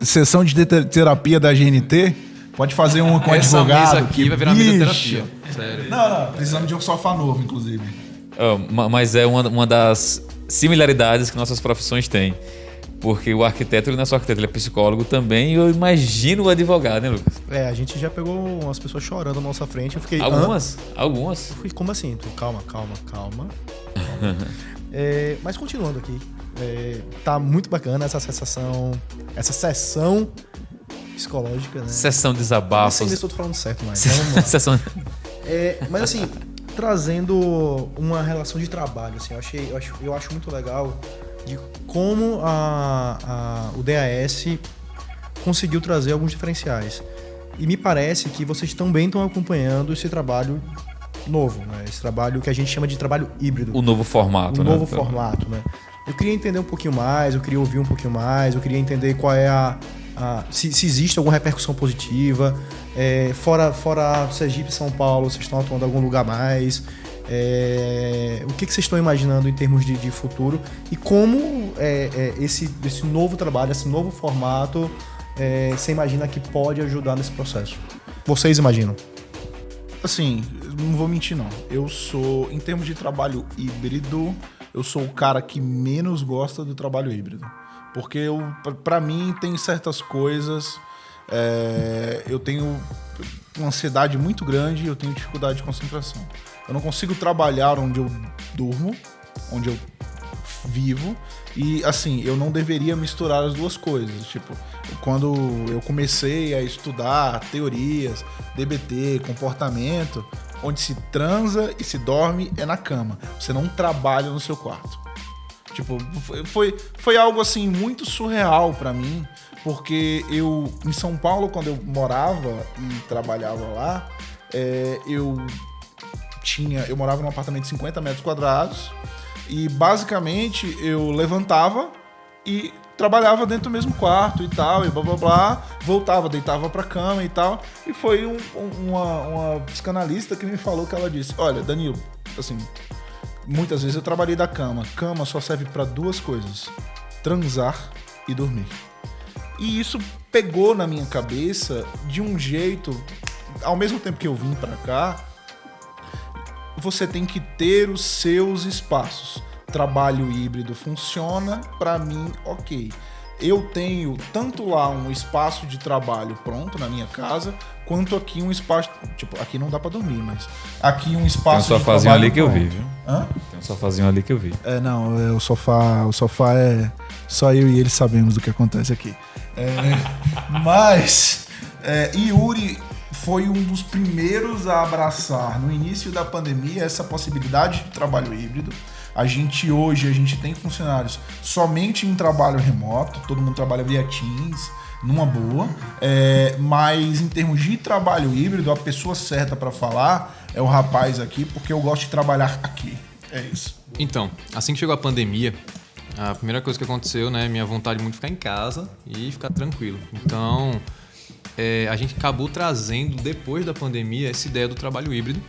Speaker 4: Sessão de terapia da GNT, pode fazer uma com advogado.
Speaker 6: Essa mesa aqui vai virar mesa terapia, sério.
Speaker 4: Não, precisamos de um sofá novo, inclusive.
Speaker 2: Mas é uma das similaridades que nossas profissões têm. Porque o arquiteto, ele não é só arquiteto, ele é psicólogo também. E eu imagino o advogado, né, Lucas?
Speaker 3: A gente já pegou umas pessoas chorando na nossa frente. Eu fiquei...
Speaker 2: Algumas?
Speaker 3: Eu fui, como assim? Calma. Mas continuando aqui. Tá muito bacana essa sessão psicológica, né?
Speaker 2: Sessão de desabafos.
Speaker 3: Não sei se eu tô falando certo, mas vamos lá.
Speaker 2: Sessão...
Speaker 3: Mas assim, trazendo uma relação de trabalho, assim, eu acho muito legal de como o DAS conseguiu trazer alguns diferenciais. E me parece que vocês também estão acompanhando esse trabalho novo, né? Esse trabalho que a gente chama de trabalho híbrido.
Speaker 2: O novo formato,
Speaker 3: formato, né? Eu queria entender um pouquinho mais, eu queria ouvir um pouquinho mais, eu queria entender qual é se existe alguma repercussão positiva. Fora Sergipe e São Paulo, vocês estão atuando em algum lugar mais? O que vocês estão imaginando em termos de futuro e como esse novo trabalho, esse novo formato, você imagina que pode ajudar nesse processo? Vocês imaginam?
Speaker 4: Assim, não vou mentir não. Eu sou, em termos de trabalho híbrido, eu sou o cara que menos gosta do trabalho híbrido. Porque pra mim tem certas coisas... eu tenho uma ansiedade muito grande e eu tenho dificuldade de concentração. Eu não consigo trabalhar onde eu durmo, onde eu vivo. E, assim, eu não deveria misturar as duas coisas. Tipo, quando eu comecei a estudar teorias, DBT, comportamento, onde se transa e se dorme é na cama. Você não trabalha no seu quarto. Tipo, foi algo, assim, muito surreal pra mim. Porque em São Paulo, quando eu morava e trabalhava lá, eu morava num apartamento de 50 metros quadrados e basicamente eu levantava e trabalhava dentro do mesmo quarto e tal, e blá blá blá, voltava, deitava pra cama e tal. E foi uma psicanalista que me falou, que ela disse: olha, Danilo, assim, muitas vezes eu trabalhei da cama. Cama só serve pra duas coisas: transar e dormir. E isso pegou na minha cabeça de um jeito, ao mesmo tempo que eu vim pra cá, você tem que ter os seus espaços. Trabalho híbrido funciona, pra mim, ok. Eu tenho tanto lá um espaço de trabalho pronto na minha casa, quanto aqui um espaço... Tipo, aqui não dá pra dormir, mas... Aqui um espaço
Speaker 2: de trabalho... Tem um sofazinho ali que eu vi, viu?
Speaker 4: Hã?
Speaker 2: Tem um sofazinho ali que eu vi.
Speaker 4: Não, o sofá é... Só eu e ele sabemos do que acontece aqui. Mas... Yuri foi um dos primeiros a abraçar, no início da pandemia, essa possibilidade de trabalho híbrido. Hoje a gente tem funcionários somente em trabalho remoto, todo mundo trabalha via Teams, numa boa, mas em termos de trabalho híbrido, a pessoa certa para falar é o rapaz aqui, porque eu gosto de trabalhar aqui. É isso.
Speaker 6: Então, assim que chegou a pandemia, a primeira coisa que aconteceu, né, minha vontade muito ficar em casa e ficar tranquilo. Então, a gente acabou trazendo, depois da pandemia, essa ideia do trabalho híbrido.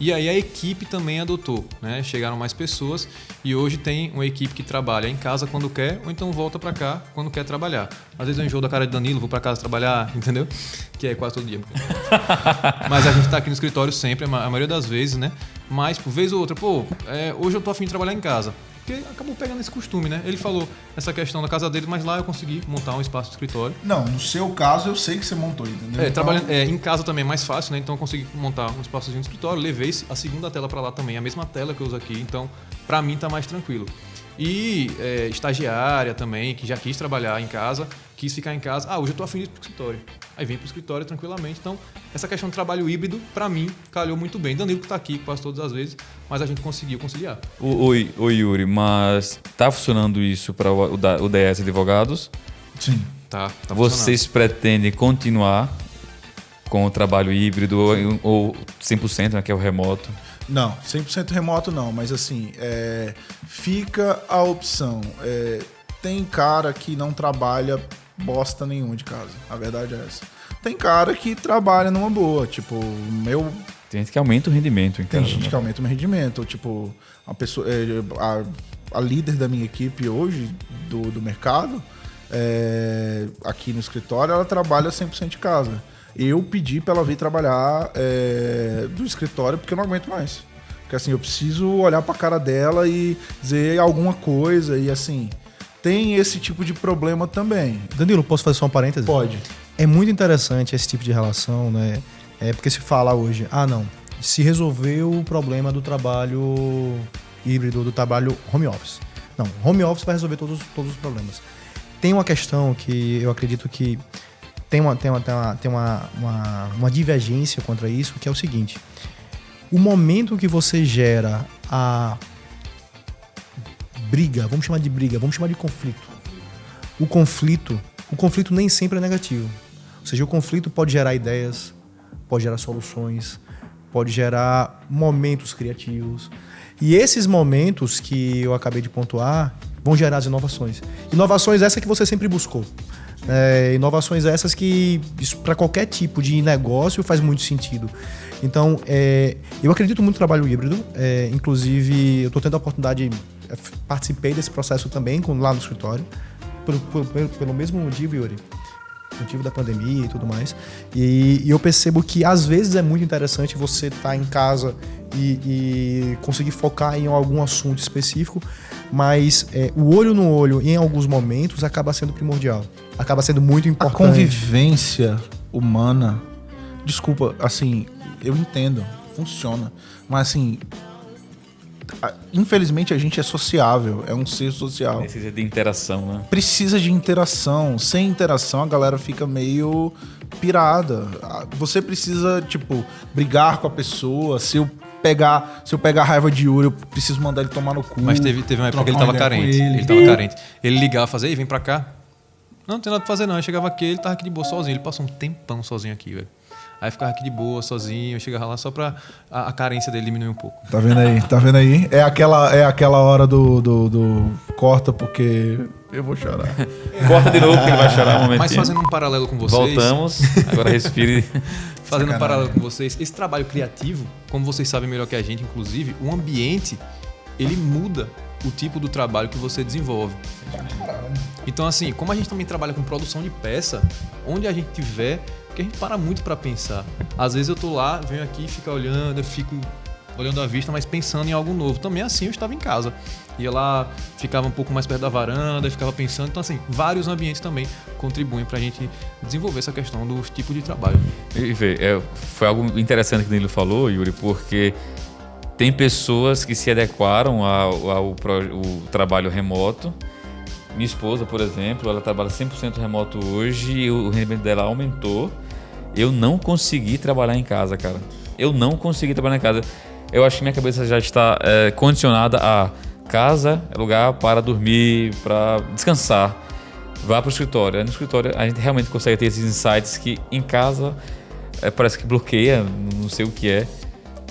Speaker 6: E aí a equipe também adotou, né? Chegaram mais pessoas e hoje tem uma equipe que trabalha em casa quando quer ou então volta para cá quando quer trabalhar. Às vezes eu enjoo da cara de Danilo, vou para casa trabalhar, entendeu? Que é quase todo dia. Mas a gente tá aqui no escritório sempre, a maioria das vezes, né? Mas por vez ou outra, hoje eu tô a fim de trabalhar em casa. Porque acabou pegando esse costume, né? Ele falou essa questão da casa dele, mas lá eu consegui montar um espaço de escritório.
Speaker 4: Não, no seu caso eu sei que você montou, entendeu?
Speaker 6: Trabalhando em casa também é mais fácil, né? Então eu consegui montar um espaçozinho de escritório, levei a segunda tela para lá também, a mesma tela que eu uso aqui, então para mim tá mais tranquilo. E estagiária também, que já quis trabalhar em casa, quis ficar em casa. Hoje eu tô afim de ir pro escritório. Aí vem pro escritório tranquilamente. Então, essa questão de trabalho híbrido, para mim, calhou muito bem. Danilo que tá aqui quase todas as vezes, mas a gente conseguiu conciliar.
Speaker 2: Oi, Yuri, mas tá funcionando isso para o DS Advogados?
Speaker 4: Sim.
Speaker 6: Tá
Speaker 2: Vocês pretendem continuar com o trabalho híbrido ou 100%, né, que é o remoto?
Speaker 4: Não, 100% remoto não, mas assim, fica a opção. Tem cara que não trabalha bosta nenhuma de casa, a verdade é essa. Tem cara que trabalha numa boa, tipo,
Speaker 2: Tem gente que aumenta o rendimento em casa.
Speaker 4: Tem gente que aumenta o rendimento, tipo, a líder da minha equipe hoje, do mercado, aqui no escritório, ela trabalha 100% de casa. Eu pedi pra ela vir trabalhar do escritório porque eu não aguento mais. Porque assim, eu preciso olhar pra cara dela e dizer alguma coisa e assim, tem esse tipo de problema também.
Speaker 3: Danilo, posso fazer só um parêntese?
Speaker 4: Pode.
Speaker 3: É muito interessante esse tipo de relação, né? Porque se fala hoje, se resolveu o problema do trabalho híbrido, do trabalho home office. Não, home office vai resolver todos os problemas. Tem uma questão que eu acredito que tem uma divergência contra isso, que é o seguinte: o momento que você gera a briga, vamos chamar de conflito. O conflito nem sempre é negativo. Ou seja, o conflito pode gerar ideias, pode gerar soluções, pode gerar momentos criativos. E esses momentos que eu acabei de pontuar vão gerar as inovações. Inovações essas que você sempre buscou. Inovações essas que, para qualquer tipo de negócio, faz muito sentido. Então, eu acredito muito no trabalho híbrido. Inclusive, eu estou tendo a oportunidade, participei desse processo também lá no escritório, pelo mesmo motivo, Yuri. Motivo da pandemia e tudo mais. E eu percebo que às vezes é muito interessante você estar em casa e conseguir focar em algum assunto específico, mas o olho no olho em alguns momentos acaba sendo primordial. Acaba sendo muito importante.
Speaker 4: A convivência humana, desculpa, assim, eu entendo, funciona, mas assim, infelizmente a gente é sociável, é um ser social.
Speaker 2: Precisa de interação, né?
Speaker 4: Precisa de interação. Sem interação a galera fica meio pirada. Você precisa, tipo, brigar com a pessoa. Se eu pegar a raiva de Yuri, eu preciso mandar ele tomar no cu.
Speaker 6: Mas teve uma época que ele tava carente. Ele ligava, fazia, vem pra cá. Não tem nada pra fazer não. Eu chegava aqui, ele tava aqui de boa sozinho. Ele passou um tempão sozinho aqui, velho. Aí ficava aqui de boa, sozinho, eu chegava lá só pra a carência dele diminuir um pouco.
Speaker 4: Tá vendo aí? É aquela hora do corta porque eu vou chorar.
Speaker 2: Corta de novo porque ele vai chorar um momentinho.
Speaker 6: Mas fazendo um paralelo com vocês...
Speaker 2: Voltamos, agora respire.
Speaker 6: Fazendo um paralelo com vocês, esse trabalho criativo, como vocês sabem melhor que a gente, inclusive, o ambiente, ele muda o tipo do trabalho que você desenvolve. Então, assim, como a gente também trabalha com produção de peça, onde a gente tiver... Porque a gente para muito para pensar. Às vezes eu tô lá, venho aqui, fico olhando, eu fico olhando a vista, mas pensando em algo novo. Também assim eu estava em casa. Ia lá, ficava um pouco mais perto da varanda, ficava pensando. Então assim, vários ambientes também contribuem para a gente desenvolver essa questão dos tipos de trabalho.
Speaker 2: E vê, foi algo interessante que o Danilo falou, Yuri, porque tem pessoas que se adequaram ao trabalho remoto. Minha esposa, por exemplo, ela trabalha 100% remoto hoje e o rendimento dela aumentou. Eu não consegui trabalhar em casa, cara. Eu não consegui trabalhar em casa. Eu acho que minha cabeça já está condicionada a casa é lugar para dormir, para descansar. Vá para o escritório. No escritório a gente realmente consegue ter esses insights que em casa parece que bloqueia, não sei o que é.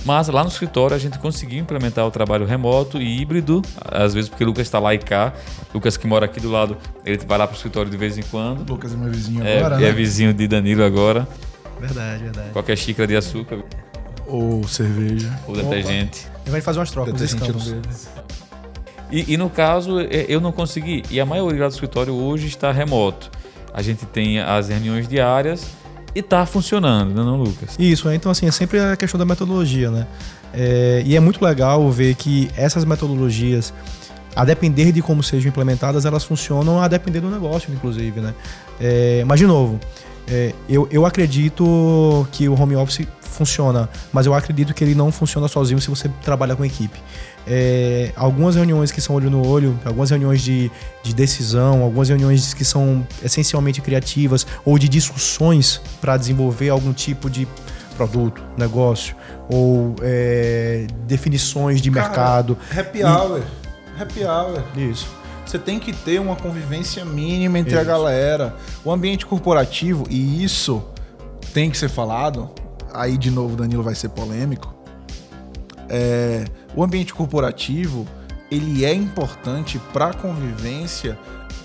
Speaker 2: Mas lá no escritório a gente conseguiu implementar o trabalho remoto e híbrido, às vezes porque o Lucas está lá e cá. Lucas que mora aqui do lado, ele vai lá pro escritório de vez em quando.
Speaker 4: Lucas é meu vizinho agora, né?
Speaker 2: É vizinho de Danilo agora.
Speaker 3: Verdade.
Speaker 2: Qualquer xícara de açúcar.
Speaker 4: Ou cerveja.
Speaker 2: ou detergente.
Speaker 3: Ele vai fazer umas trocas, uns
Speaker 4: Detergente
Speaker 3: escampos.
Speaker 4: no dedo.
Speaker 2: E no caso, eu não consegui. E a maioria lá do escritório hoje está remoto. A gente tem as reuniões diárias e está funcionando, né, não, Lucas?
Speaker 3: Isso, então assim, é sempre a questão da metodologia, né? E é muito legal ver que essas metodologias, a depender de como sejam implementadas, elas funcionam a depender do negócio, inclusive, né? Mas, de novo, eu acredito que o home office funciona, mas eu acredito que ele não funciona sozinho se você trabalhar com equipe. Algumas reuniões que são olho no olho, algumas reuniões de decisão, algumas reuniões que são essencialmente criativas ou de discussões para desenvolver algum tipo de produto, negócio ou definições de mercado.
Speaker 4: Happy hour. Happy hour.
Speaker 3: Isso.
Speaker 4: Você tem que ter uma convivência mínima entre a galera. O ambiente corporativo, e isso tem que ser falado, aí de novo Danilo vai ser polêmico, o ambiente corporativo, ele é importante para a convivência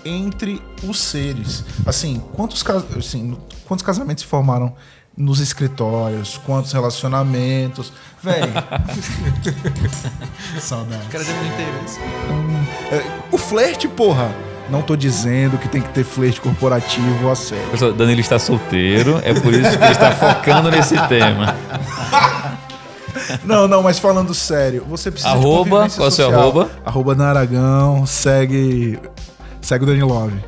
Speaker 4: entre os seres. Assim, quantos casamentos se formaram nos escritórios, quantos relacionamentos, velho. Saudade.
Speaker 6: O cara deve interesse.
Speaker 4: O flerte, porra. Não tô dizendo que tem que ter flerte corporativo a sério.
Speaker 2: Pessoal, Danilo está solteiro, é por isso que ele está focando nesse tema.
Speaker 4: Não, mas falando sério, você precisa de convivência
Speaker 2: qual é o seu
Speaker 4: social.
Speaker 2: arroba?
Speaker 4: @Naragão, segue o Danilove.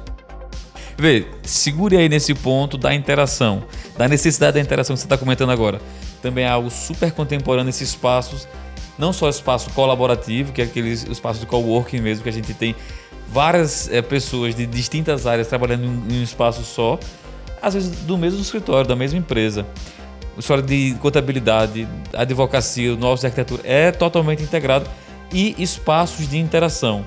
Speaker 2: Vê, segure aí nesse ponto da interação, da necessidade da interação que você está comentando agora. Também é algo super contemporâneo nesses espaços, não só espaço colaborativo, que é aquele espaço de coworking mesmo, que a gente tem várias pessoas de distintas áreas trabalhando em um espaço só, às vezes do mesmo escritório, da mesma empresa. História de contabilidade, advocacia, o nosso de arquitetura é totalmente integrado, e espaços de interação,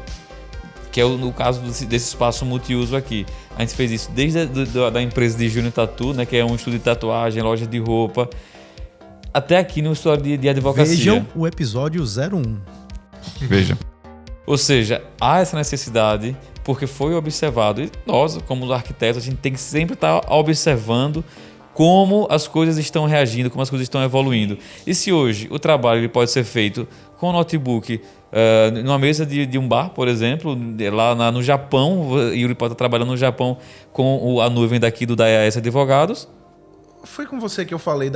Speaker 2: que é no caso desse espaço multiuso aqui. A gente fez isso desde da empresa de Júnior Tatu, né, que é um estúdio de tatuagem, loja de roupa, até aqui no história de advocacia.
Speaker 3: Vejam o episódio 01.
Speaker 2: Veja. Ou seja, há essa necessidade porque foi observado, e nós, como arquitetos, a gente tem que sempre estar observando como as coisas estão reagindo, como as coisas estão evoluindo. E se hoje o trabalho ele pode ser feito com um notebook numa mesa de um bar, por exemplo, lá no Japão, e ele pode estar trabalhando no Japão com a nuvem daqui do DAS Advogados.
Speaker 4: Foi com você que eu falei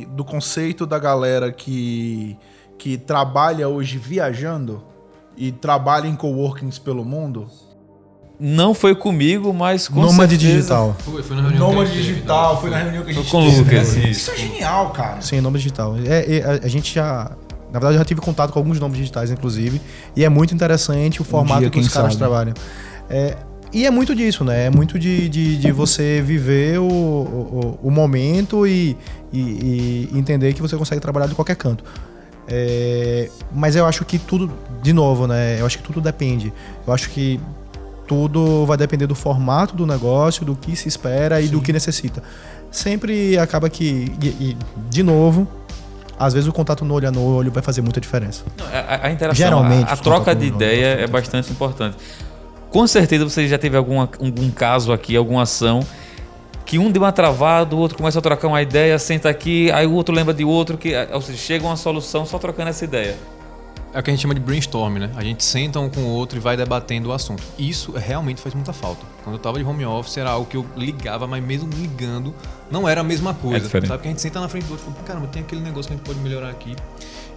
Speaker 4: do conceito da galera que trabalha hoje viajando e trabalha em coworkings pelo mundo?
Speaker 2: Não foi comigo, mas com
Speaker 3: Nômade
Speaker 2: certeza...
Speaker 3: digital.
Speaker 6: Foi na reunião.
Speaker 4: Nômade digital, foi na reunião que a gente
Speaker 2: Foi com o Lucas,
Speaker 4: Isso é genial, cara.
Speaker 3: Sim, nômade digital. A gente já... Na verdade, eu já tive contato com alguns nomes digitais, inclusive, e é muito interessante o formato
Speaker 4: dia,
Speaker 3: que os
Speaker 4: quem
Speaker 3: caras
Speaker 4: sabe.
Speaker 3: trabalham. E é muito disso, né? É muito de você viver o momento e entender que você consegue trabalhar de qualquer canto. Mas eu acho que tudo, de novo, né? Eu acho que tudo depende. Eu acho que tudo vai depender do formato do negócio, do que se espera e do que necessita. Sempre acaba que, de novo, às vezes o contato no olho a no olho vai fazer muita diferença.
Speaker 2: A interação,
Speaker 3: Geralmente,
Speaker 2: a
Speaker 3: os
Speaker 2: troca
Speaker 3: contatos
Speaker 2: de
Speaker 3: no olho
Speaker 2: ideia
Speaker 3: faz
Speaker 2: é
Speaker 3: muita
Speaker 2: bastante importante. Com certeza você já teve algum caso aqui, alguma ação, que um deu uma travada, o outro começa a trocar uma ideia, senta aqui, aí o outro lembra de outro, ou seja, chega a uma solução só trocando essa ideia.
Speaker 6: É o que a gente chama de brainstorm, né? A gente senta um com o outro e vai debatendo o assunto. Isso realmente faz muita falta. Quando eu tava de home office era algo que eu ligava, mas mesmo ligando não era a mesma coisa.
Speaker 2: diferente.
Speaker 6: Sabe? Porque a gente senta na frente do outro e fala, caramba, tem aquele negócio que a gente pode melhorar aqui.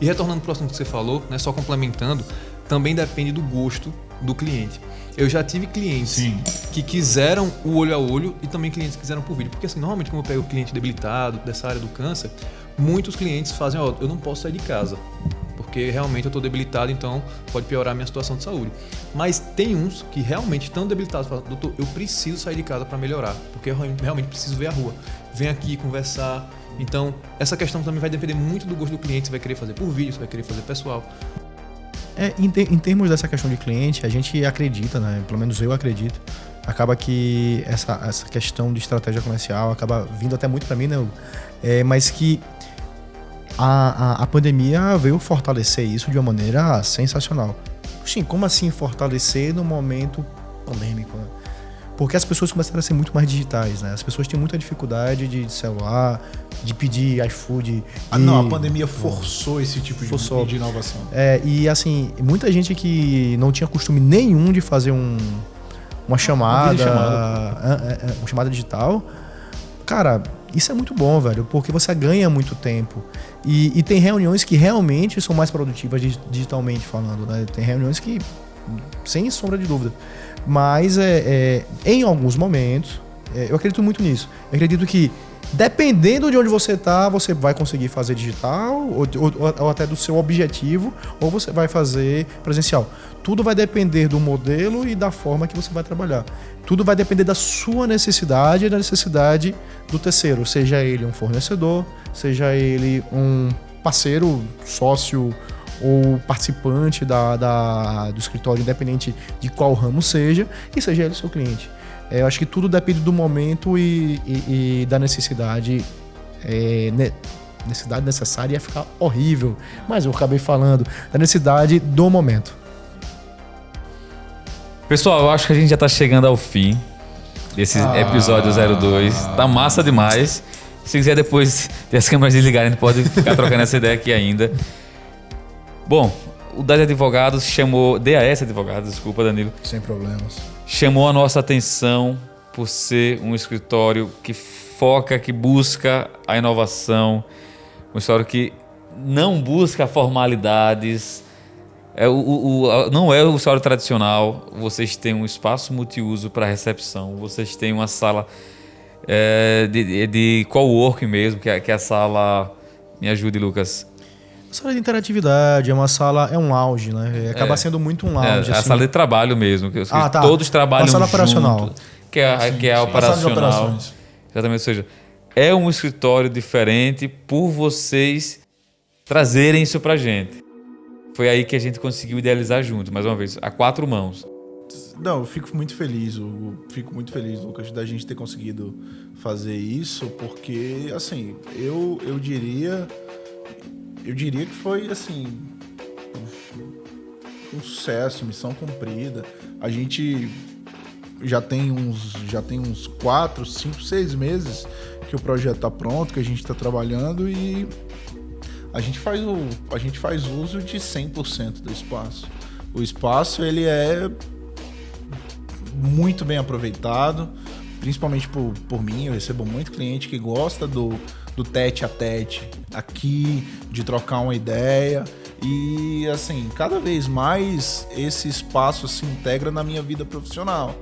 Speaker 6: E retornando pro assunto que você falou, né, só complementando, também depende do gosto do cliente. Eu já tive clientes que quiseram o olho a olho e também clientes que quiseram por vídeo. Porque assim, normalmente quando eu pego o cliente debilitado dessa área do câncer, muitos clientes fazem, eu não posso sair de casa. Porque realmente eu estou debilitado, então pode piorar a minha situação de saúde. Mas tem uns que realmente estão debilitados, falam, doutor, eu preciso sair de casa para melhorar, porque eu realmente preciso ver a rua. Vem aqui conversar. Então, essa questão também vai depender muito do gosto do cliente. Você vai querer fazer por vídeo, você vai querer fazer pessoal.
Speaker 3: Em termos dessa questão de cliente, a gente acredita, né? Pelo menos eu acredito. Acaba que essa questão de estratégia comercial acaba vindo até muito para mim, né? Mas que a pandemia veio fortalecer isso de uma maneira sensacional. Sim, como assim fortalecer no momento pandêmico, né? Porque as pessoas começaram a ser muito mais digitais, né? As pessoas têm muita dificuldade de celular, de pedir iFood.
Speaker 4: Não, a pandemia forçou esse tipo de inovação.
Speaker 3: E assim, muita gente que não tinha costume nenhum de fazer uma chamada digital. Cara, isso é muito bom, velho, porque você ganha muito tempo. E tem reuniões que realmente são mais produtivas digitalmente falando, né? Tem reuniões que, sem sombra de dúvida. Mas em alguns momentos, eu acredito muito nisso. Eu acredito que, dependendo de onde você está, você vai conseguir fazer digital ou até do seu objetivo, ou você vai fazer presencial. Tudo vai depender do modelo e da forma que você vai trabalhar. Tudo vai depender da sua necessidade e da necessidade do terceiro, seja ele um fornecedor, seja ele um parceiro, sócio ou participante do escritório, independente de qual ramo seja, e seja ele seu cliente. Eu acho que tudo depende do momento e da necessidade. Necessidade necessária ia ficar horrível, mas eu acabei falando da necessidade do momento.
Speaker 2: Pessoal, eu acho que a gente já tá chegando ao fim desse episódio 02. Tá massa demais. Se quiser depois ter as câmeras desligarem, a gente pode ficar trocando essa ideia aqui ainda. Bom, o DAS Advogados chamou... DAS Advogados, desculpa, Danilo.
Speaker 4: Sem problemas.
Speaker 2: Chamou a nossa atenção por ser um escritório que foca, que busca a inovação, um escritório que não busca formalidades, não é o escritório tradicional. Vocês têm um espaço multiuso para recepção, vocês têm uma sala de coworking mesmo, que é a sala... Me ajude, Lucas.
Speaker 3: Sala de interatividade, é um lounge, né? Acaba sendo muito um lounge.
Speaker 2: É a
Speaker 3: assim.
Speaker 2: sala de trabalho mesmo. Que
Speaker 3: tá.
Speaker 2: Todos trabalham
Speaker 3: a sala
Speaker 2: junto,
Speaker 3: operacional.
Speaker 2: Que é a operacional. Exatamente, ou seja, é um escritório diferente por vocês trazerem isso pra gente. Foi aí que a gente conseguiu idealizar junto, mais uma vez, a 4 mãos.
Speaker 4: Não, eu fico muito feliz, Lucas, da gente ter conseguido fazer isso, porque, assim, eu diria que foi, assim, um sucesso, missão cumprida. A gente já tem uns 4, 5, 6 meses que o projeto tá pronto, que a gente tá trabalhando, e a gente faz uso de 100% do espaço. O espaço, ele é muito bem aproveitado, principalmente por mim. Eu recebo muito cliente que gosta do tete a tete aqui, de trocar uma ideia, e assim, cada vez mais esse espaço se integra na minha vida profissional.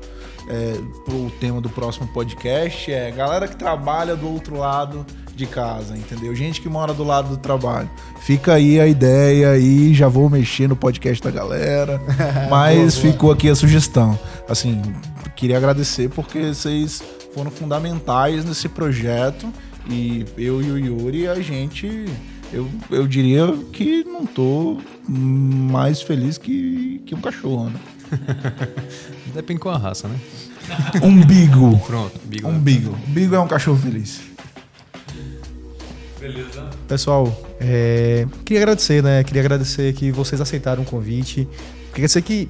Speaker 4: O tema do próximo podcast é galera que trabalha do outro lado de casa, entendeu? Gente que mora do lado do trabalho. Fica aí a ideia e já vou mexer no podcast da galera, mas ficou aqui a sugestão. Assim, queria agradecer porque vocês foram fundamentais nesse projeto, e eu e o Yuri, a gente, eu diria que não tô mais feliz que um cachorro, né?
Speaker 6: Depende com a raça, né?
Speaker 4: Umbigo.
Speaker 6: Pronto, umbigo.
Speaker 4: Umbigo é um cachorro feliz.
Speaker 2: Beleza.
Speaker 3: Pessoal, queria agradecer, né? Queria agradecer que vocês aceitaram o convite. Queria dizer que,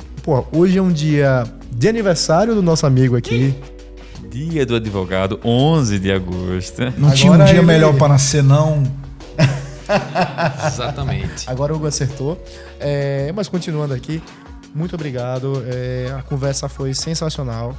Speaker 3: hoje é um dia de aniversário do nosso amigo aqui.
Speaker 2: Dia do Advogado, 11 de agosto.
Speaker 4: Não tinha um dia melhor para nascer, não?
Speaker 6: Exatamente.
Speaker 3: Agora o Hugo acertou. Mas continuando aqui, muito obrigado. A conversa foi sensacional.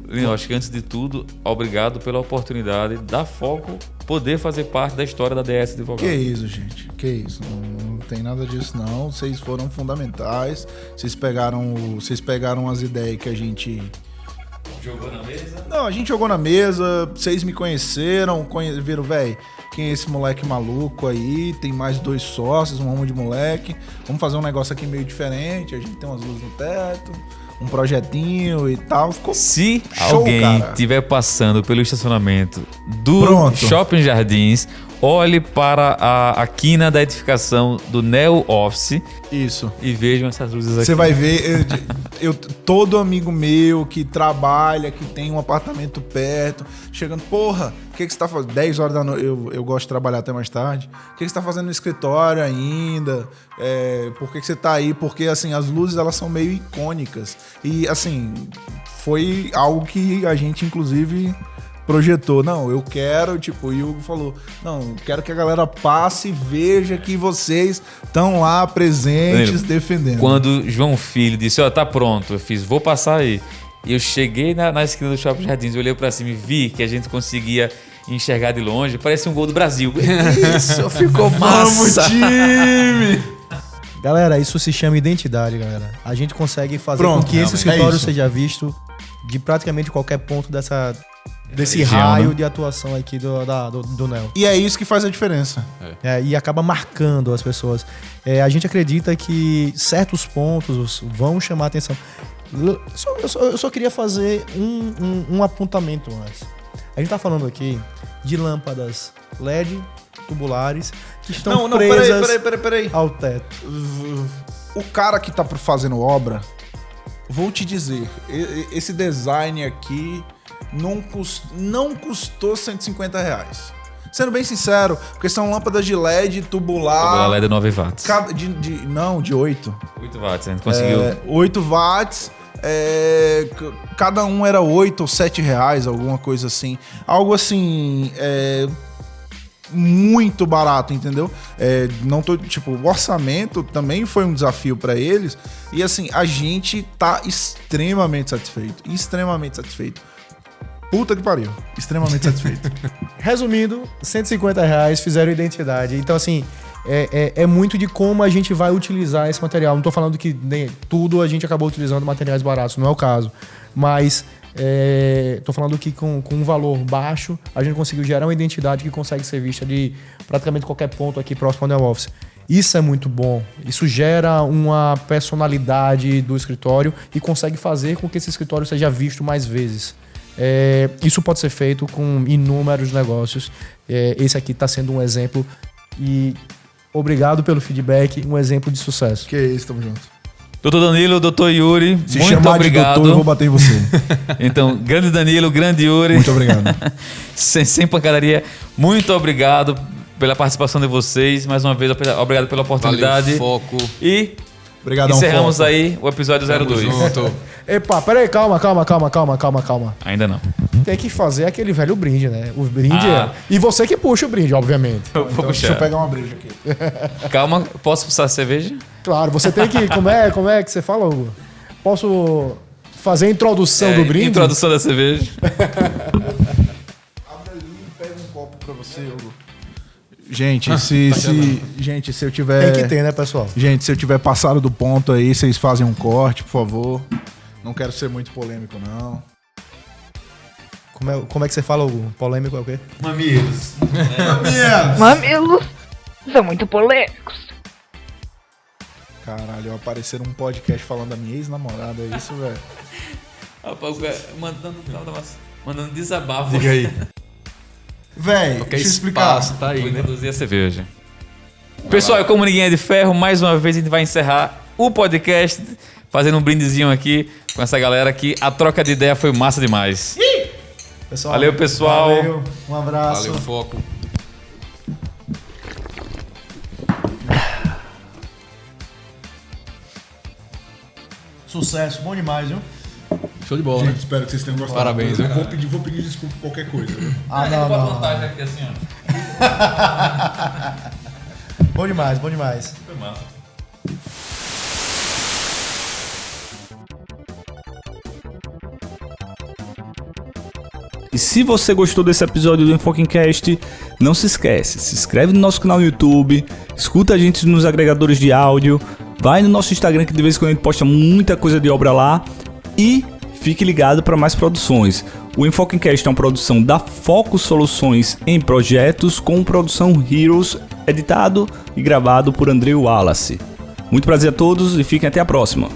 Speaker 2: Lino, acho que antes de tudo, obrigado pela oportunidade da Foco poder fazer parte da história da DS Advogados.
Speaker 4: Que isso, gente. Que isso. Não tem nada disso, não. Vocês foram fundamentais. Vocês pegaram as ideias que a gente...
Speaker 2: Jogou na mesa?
Speaker 4: Não, a gente jogou na mesa. Vocês me conheceram, viram, velho, quem é esse moleque maluco aí? Tem mais 2 sócios, um monte de moleque. Vamos fazer um negócio aqui meio diferente. A gente tem umas luzes no teto, um projetinho e tal. Ficou
Speaker 2: Se
Speaker 4: show,
Speaker 2: alguém
Speaker 4: cara.
Speaker 2: estiver passando pelo estacionamento do Shopping Jardins olhe para a quina da edificação do Neo Office
Speaker 4: Isso.
Speaker 2: e vejam essas luzes aqui.
Speaker 4: Você vai ver, todo amigo meu que trabalha, que tem um apartamento perto, chegando, porra, o que você tá fazendo? 10 horas da noite, eu gosto de trabalhar até mais tarde. O que você tá fazendo no escritório ainda? Por que você tá aí? Porque, assim, as luzes, elas são meio icônicas. E, assim, foi algo que a gente, inclusive, projetou. Não, eu quero, tipo, o Hugo falou, não, quero que a galera passe e veja que vocês estão lá presentes,
Speaker 2: Danilo,
Speaker 4: defendendo.
Speaker 2: Quando João Filho disse, ó, tá pronto, eu fiz, vou passar aí. E eu cheguei na esquina do Shopping Jardins, eu olhei pra cima e vi que a gente conseguia enxergar de longe, parece um gol do Brasil.
Speaker 4: Isso, ficou massa.
Speaker 3: time! Galera, isso se chama identidade, galera. A gente consegue fazer com que esse escritório seja visto de praticamente qualquer ponto desse
Speaker 2: região,
Speaker 3: raio,
Speaker 2: né?
Speaker 3: De atuação aqui do Neo.
Speaker 4: E é isso que faz a diferença.
Speaker 3: E acaba marcando as pessoas. A gente acredita que certos pontos vão chamar a atenção. Eu só queria fazer um apontamento antes. A gente tá falando aqui de lâmpadas LED tubulares que estão presas
Speaker 4: peraí.
Speaker 3: ao teto.
Speaker 4: O cara que tá fazendo obra, vou te dizer, esse design aqui não custou R$150. Sendo bem sincero, porque são lâmpadas de LED tubular.
Speaker 2: A LED é 9 watts.
Speaker 4: De 8.
Speaker 2: 8 watts, a gente conseguiu.
Speaker 4: 8 watts. Cada um era 8 ou 7 reais, alguma coisa assim. Algo assim, muito barato, entendeu? O orçamento também foi um desafio para eles. E assim, a gente tá extremamente satisfeito. Puta que pariu, extremamente satisfeito.
Speaker 3: Resumindo, R$150 fizeram identidade. Então, assim, é muito de como a gente vai utilizar esse material. Não tô falando que nem tudo a gente acabou utilizando materiais baratos, não é o caso. Mas tô falando que com um valor baixo, a gente conseguiu gerar uma identidade que consegue ser vista de praticamente qualquer ponto aqui próximo ao Neo Office. Isso é muito bom. Isso gera uma personalidade do escritório e consegue fazer com que esse escritório seja visto mais vezes. Isso pode ser feito com inúmeros negócios. Esse aqui está sendo um exemplo e obrigado pelo feedback, um exemplo de sucesso.
Speaker 4: Que isso, tamo junto.
Speaker 2: Doutor Danilo, doutor Yuri,
Speaker 4: Se
Speaker 2: muito
Speaker 4: chamar
Speaker 2: obrigado.
Speaker 4: de doutor, eu vou bater em você.
Speaker 2: Então, grande Danilo, grande Yuri.
Speaker 4: Muito obrigado.
Speaker 2: sem pancadaria, muito obrigado pela participação de vocês. Mais uma vez, obrigado pela oportunidade.
Speaker 6: Valeu, foco.
Speaker 2: E
Speaker 4: Obrigadão,
Speaker 2: encerramos
Speaker 4: foco.
Speaker 2: aí o episódio 02.
Speaker 6: Junto.
Speaker 3: Epa, peraí, calma.
Speaker 2: Ainda não.
Speaker 3: Tem que fazer aquele velho brinde, né? O brinde E
Speaker 2: Ah.
Speaker 3: você que puxa o brinde, obviamente.
Speaker 2: Vou
Speaker 4: Deixa
Speaker 2: puxar.
Speaker 4: eu pegar uma breja aqui.
Speaker 2: Calma, posso puxar a cerveja?
Speaker 3: Claro, você tem que... Como é que você fala, Hugo? Posso fazer a introdução do brinde?
Speaker 2: Introdução da cerveja.
Speaker 4: Abre ali e pega um copo pra você, Hugo. Gente, se eu tiver...
Speaker 3: Tem que ter, né, pessoal?
Speaker 4: Gente, se eu tiver passado do ponto aí, vocês fazem um corte, por favor. Não quero ser muito polêmico, não.
Speaker 3: Como é que você fala, Hugo? Polêmico é o quê?
Speaker 2: Mamilos.
Speaker 5: Mamilos são muito polêmicos.
Speaker 4: Caralho, eu aparecer num podcast falando da minha ex-namorada, é isso, velho.
Speaker 2: Rapaz, mandando desabafo.
Speaker 6: Diga aí.
Speaker 4: Véi,
Speaker 6: Qualquer
Speaker 4: deixa eu explicar.
Speaker 6: espaço, tá aí,
Speaker 2: Vou
Speaker 6: né?
Speaker 2: introduzir a cerveja. Pessoal, como ninguém é de ferro, mais uma vez a gente vai encerrar o podcast fazendo um brindezinho aqui com essa galera aqui. A troca de ideia foi massa demais.
Speaker 3: Pessoal,
Speaker 2: Valeu, pessoal.
Speaker 3: Valeu, um abraço.
Speaker 6: Valeu, foco.
Speaker 3: Sucesso, bom demais, viu?
Speaker 6: Show de bola, né?
Speaker 4: Espero que vocês tenham gostado.
Speaker 6: Parabéns,
Speaker 4: Eu
Speaker 6: viu?
Speaker 4: vou pedir desculpa por qualquer coisa.
Speaker 3: Não.
Speaker 2: vantagem aqui assim, ó.
Speaker 3: Bom demais, bom demais.
Speaker 2: Foi massa.
Speaker 1: E se você gostou desse episódio do Enfocamcast, não se esquece, se inscreve no nosso canal no YouTube, escuta a gente nos agregadores de áudio, vai no nosso Instagram que de vez em quando a gente posta muita coisa de obra lá e fique ligado para mais produções. O Enfocamcast é uma produção da Foco Soluções em Projetos com produção Heroes, editado e gravado por André Wallace. Muito prazer a todos e fiquem até a próxima.